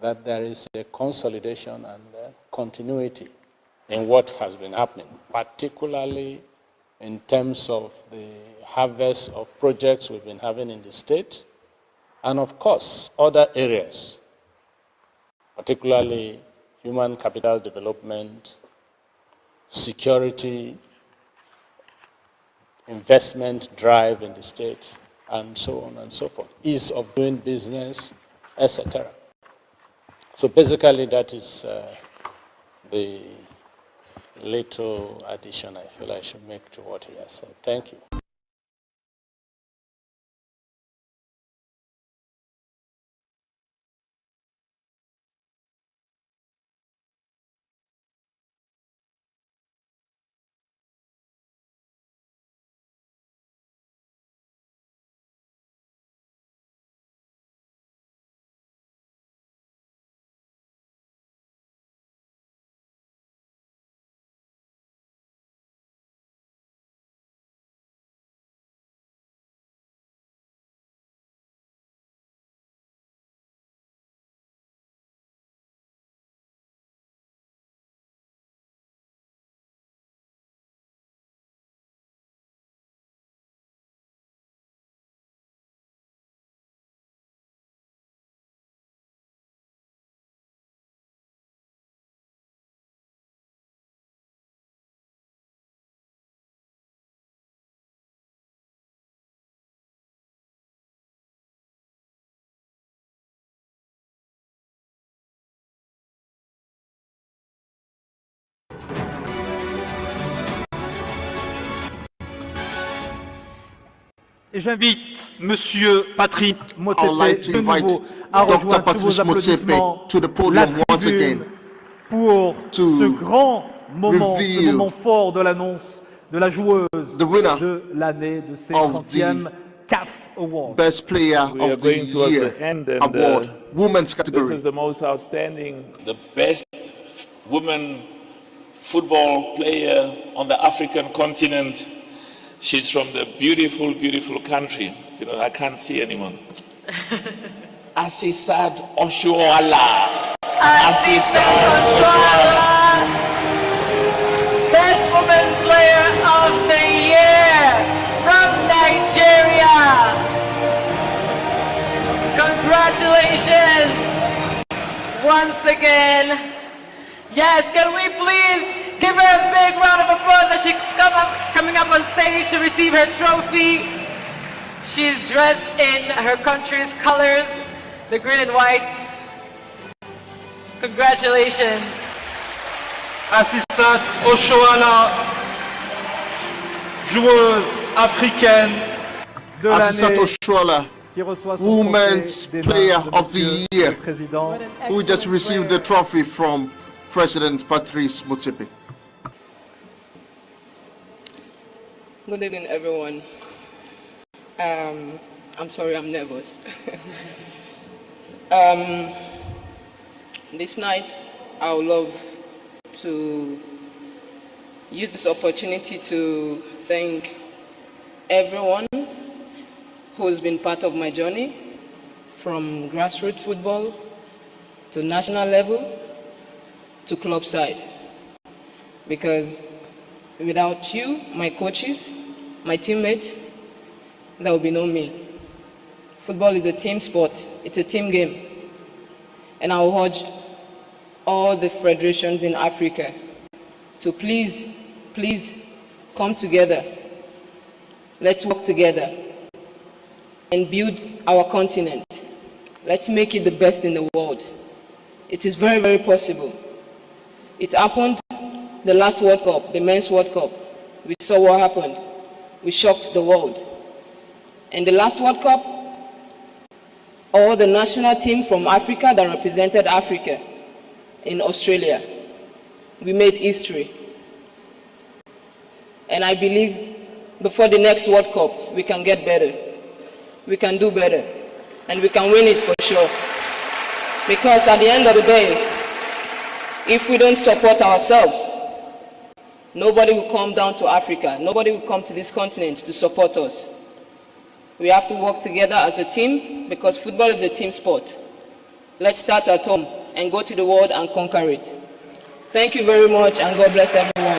that there is a consolidation and continuity in what has been happening, particularly in terms of the harvest of projects we've been having in the state, and of course, other areas, particularly human capital development, security, investment drive in the state, and so on and so forth, ease of doing business, etc. So basically, that is the little addition I feel I should make to what he has said. Thank you. Et j'invite Monsieur Patrice I would like to Motsepe de invite nouveau à Dr. rejoindre tous vos Patrice applaudissements Motsepe to the la podium once tribune again pour ce to grand moment, ce reveal moment fort de l'annonce de la joueuse the winner de l'année de ses of 30e CAF Award. Best Player We are of the going towards Year the end, and award, women's this category. is the most outstanding, the best woman football player on the African continent. She's from the beautiful, beautiful country. You know, I can't see anyone. Asisat Oshuala. Asisat Oshuala, Best Woman Player of the Year from Nigeria. Congratulations once again. Yes, can we please give her a big round of applause as she's coming up on stage to receive her trophy. She's dressed in her country's colors, the green and white. Congratulations. Asisat Oshuala, joueuse africaine de Asisat l'année, Oshuala, qui reçoit son Women's trophée des Player mains de of the Monsieur Year, le Président. who just received the trophy from President Patrice Motsepe. Good evening, everyone. I'm sorry, I'm nervous. This night, I would love to use this opportunity to thank everyone who's been part of my journey, from grassroots football to national level to club side. Because without you, my coaches, my teammates, there will be no me. Football is a team sport. It's a team game. And I will urge all the federations in Africa to please come together. Let's work together and build our continent. Let's make it the best in the world. It is very, very possible. It happened the last World Cup, the Men's World Cup. We saw what happened. We shocked the world. And the last World Cup, all the national team from Africa that represented Africa in Australia, we made history. And I believe before the next World Cup, we can get better. We can do better. And we can win it for sure. Because at the end of the day, if we don't support ourselves, nobody will come down to Africa. Nobody will come to this continent to support us. We have to work together as a team because football is a team sport. Let's start at home and go to the world and conquer it. Thank you very much, and God bless everyone.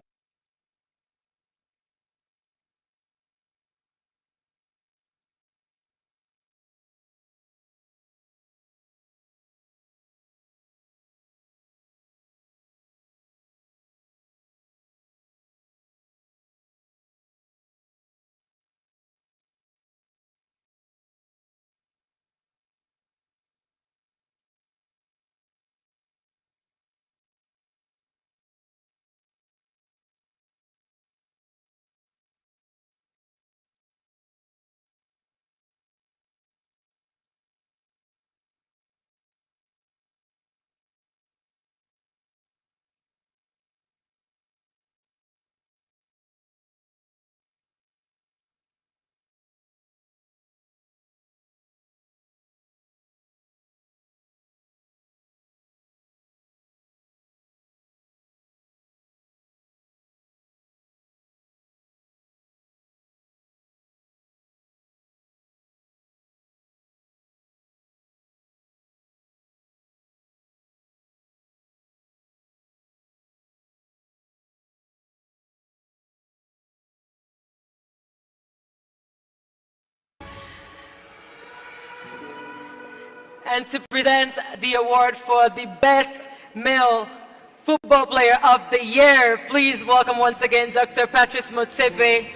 And to present the award for the Best Male Football Player of the Year, please welcome once again Dr. Patrice Motsepe.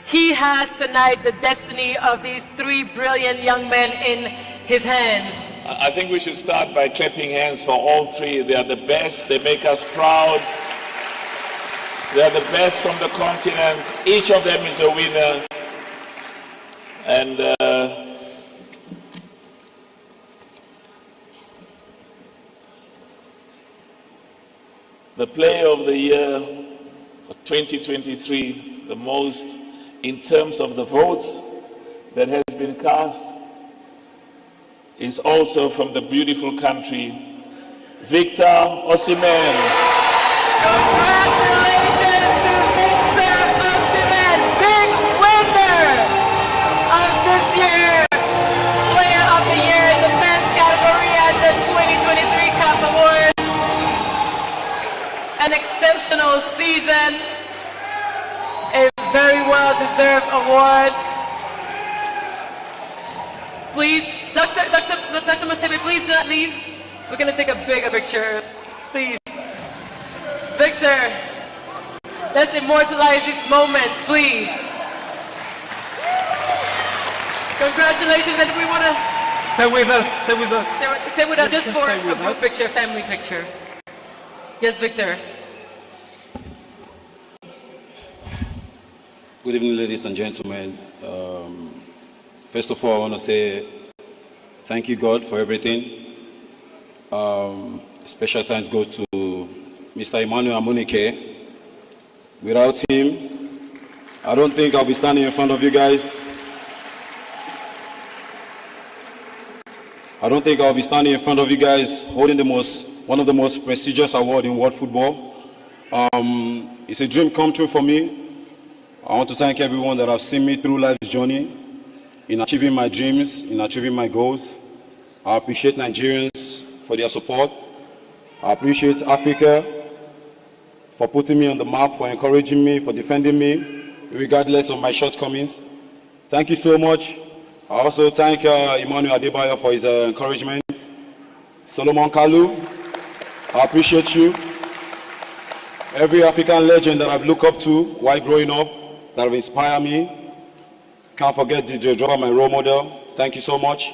He has tonight the destiny of these three brilliant young men in his hands. I think we should start by clapping hands for all three. They are the best. They make us proud. They are the best from the continent. Each of them is a winner. And the player of the year for 2023, the most in terms of the votes that has been cast, is also from the beautiful country, Victor Osimhen. Congratulations to Victor Osimhen, big winner of this year, Player of the Year in the men's category at the 2023 CAF Awards. An exceptional season, a very well-deserved award. Please, Dr. Masebe, please do not leave. We're going to take a bigger picture. Please. Victor, let's immortalize this moment, please. Congratulations, and we want to... Stay with us, stay with us. Stay with us just for a group picture, family picture. Yes, Victor. Good evening, ladies and gentlemen. First of all, I want to say thank you, God, for everything. Special thanks goes to Mr. Emmanuel Amunike. Without him, I don't think I'll be standing in front of you guys. I don't think I'll be standing in front of you guys holding one of the most prestigious awards in world football. It's a dream come true for me. I want to thank everyone that have seen me through life's journey in achieving my dreams, in achieving my goals. I appreciate Nigerians for their support. I appreciate Africa for putting me on the map, for encouraging me, for defending me, regardless of my shortcomings. Thank you so much. I also thank Emmanuel Adebayo for his encouragement. Solomon Kalu, I appreciate you. Every African legend that I've looked up to while growing up, that have inspired me. Can't forget DJ Drogba, my role model. Thank you so much.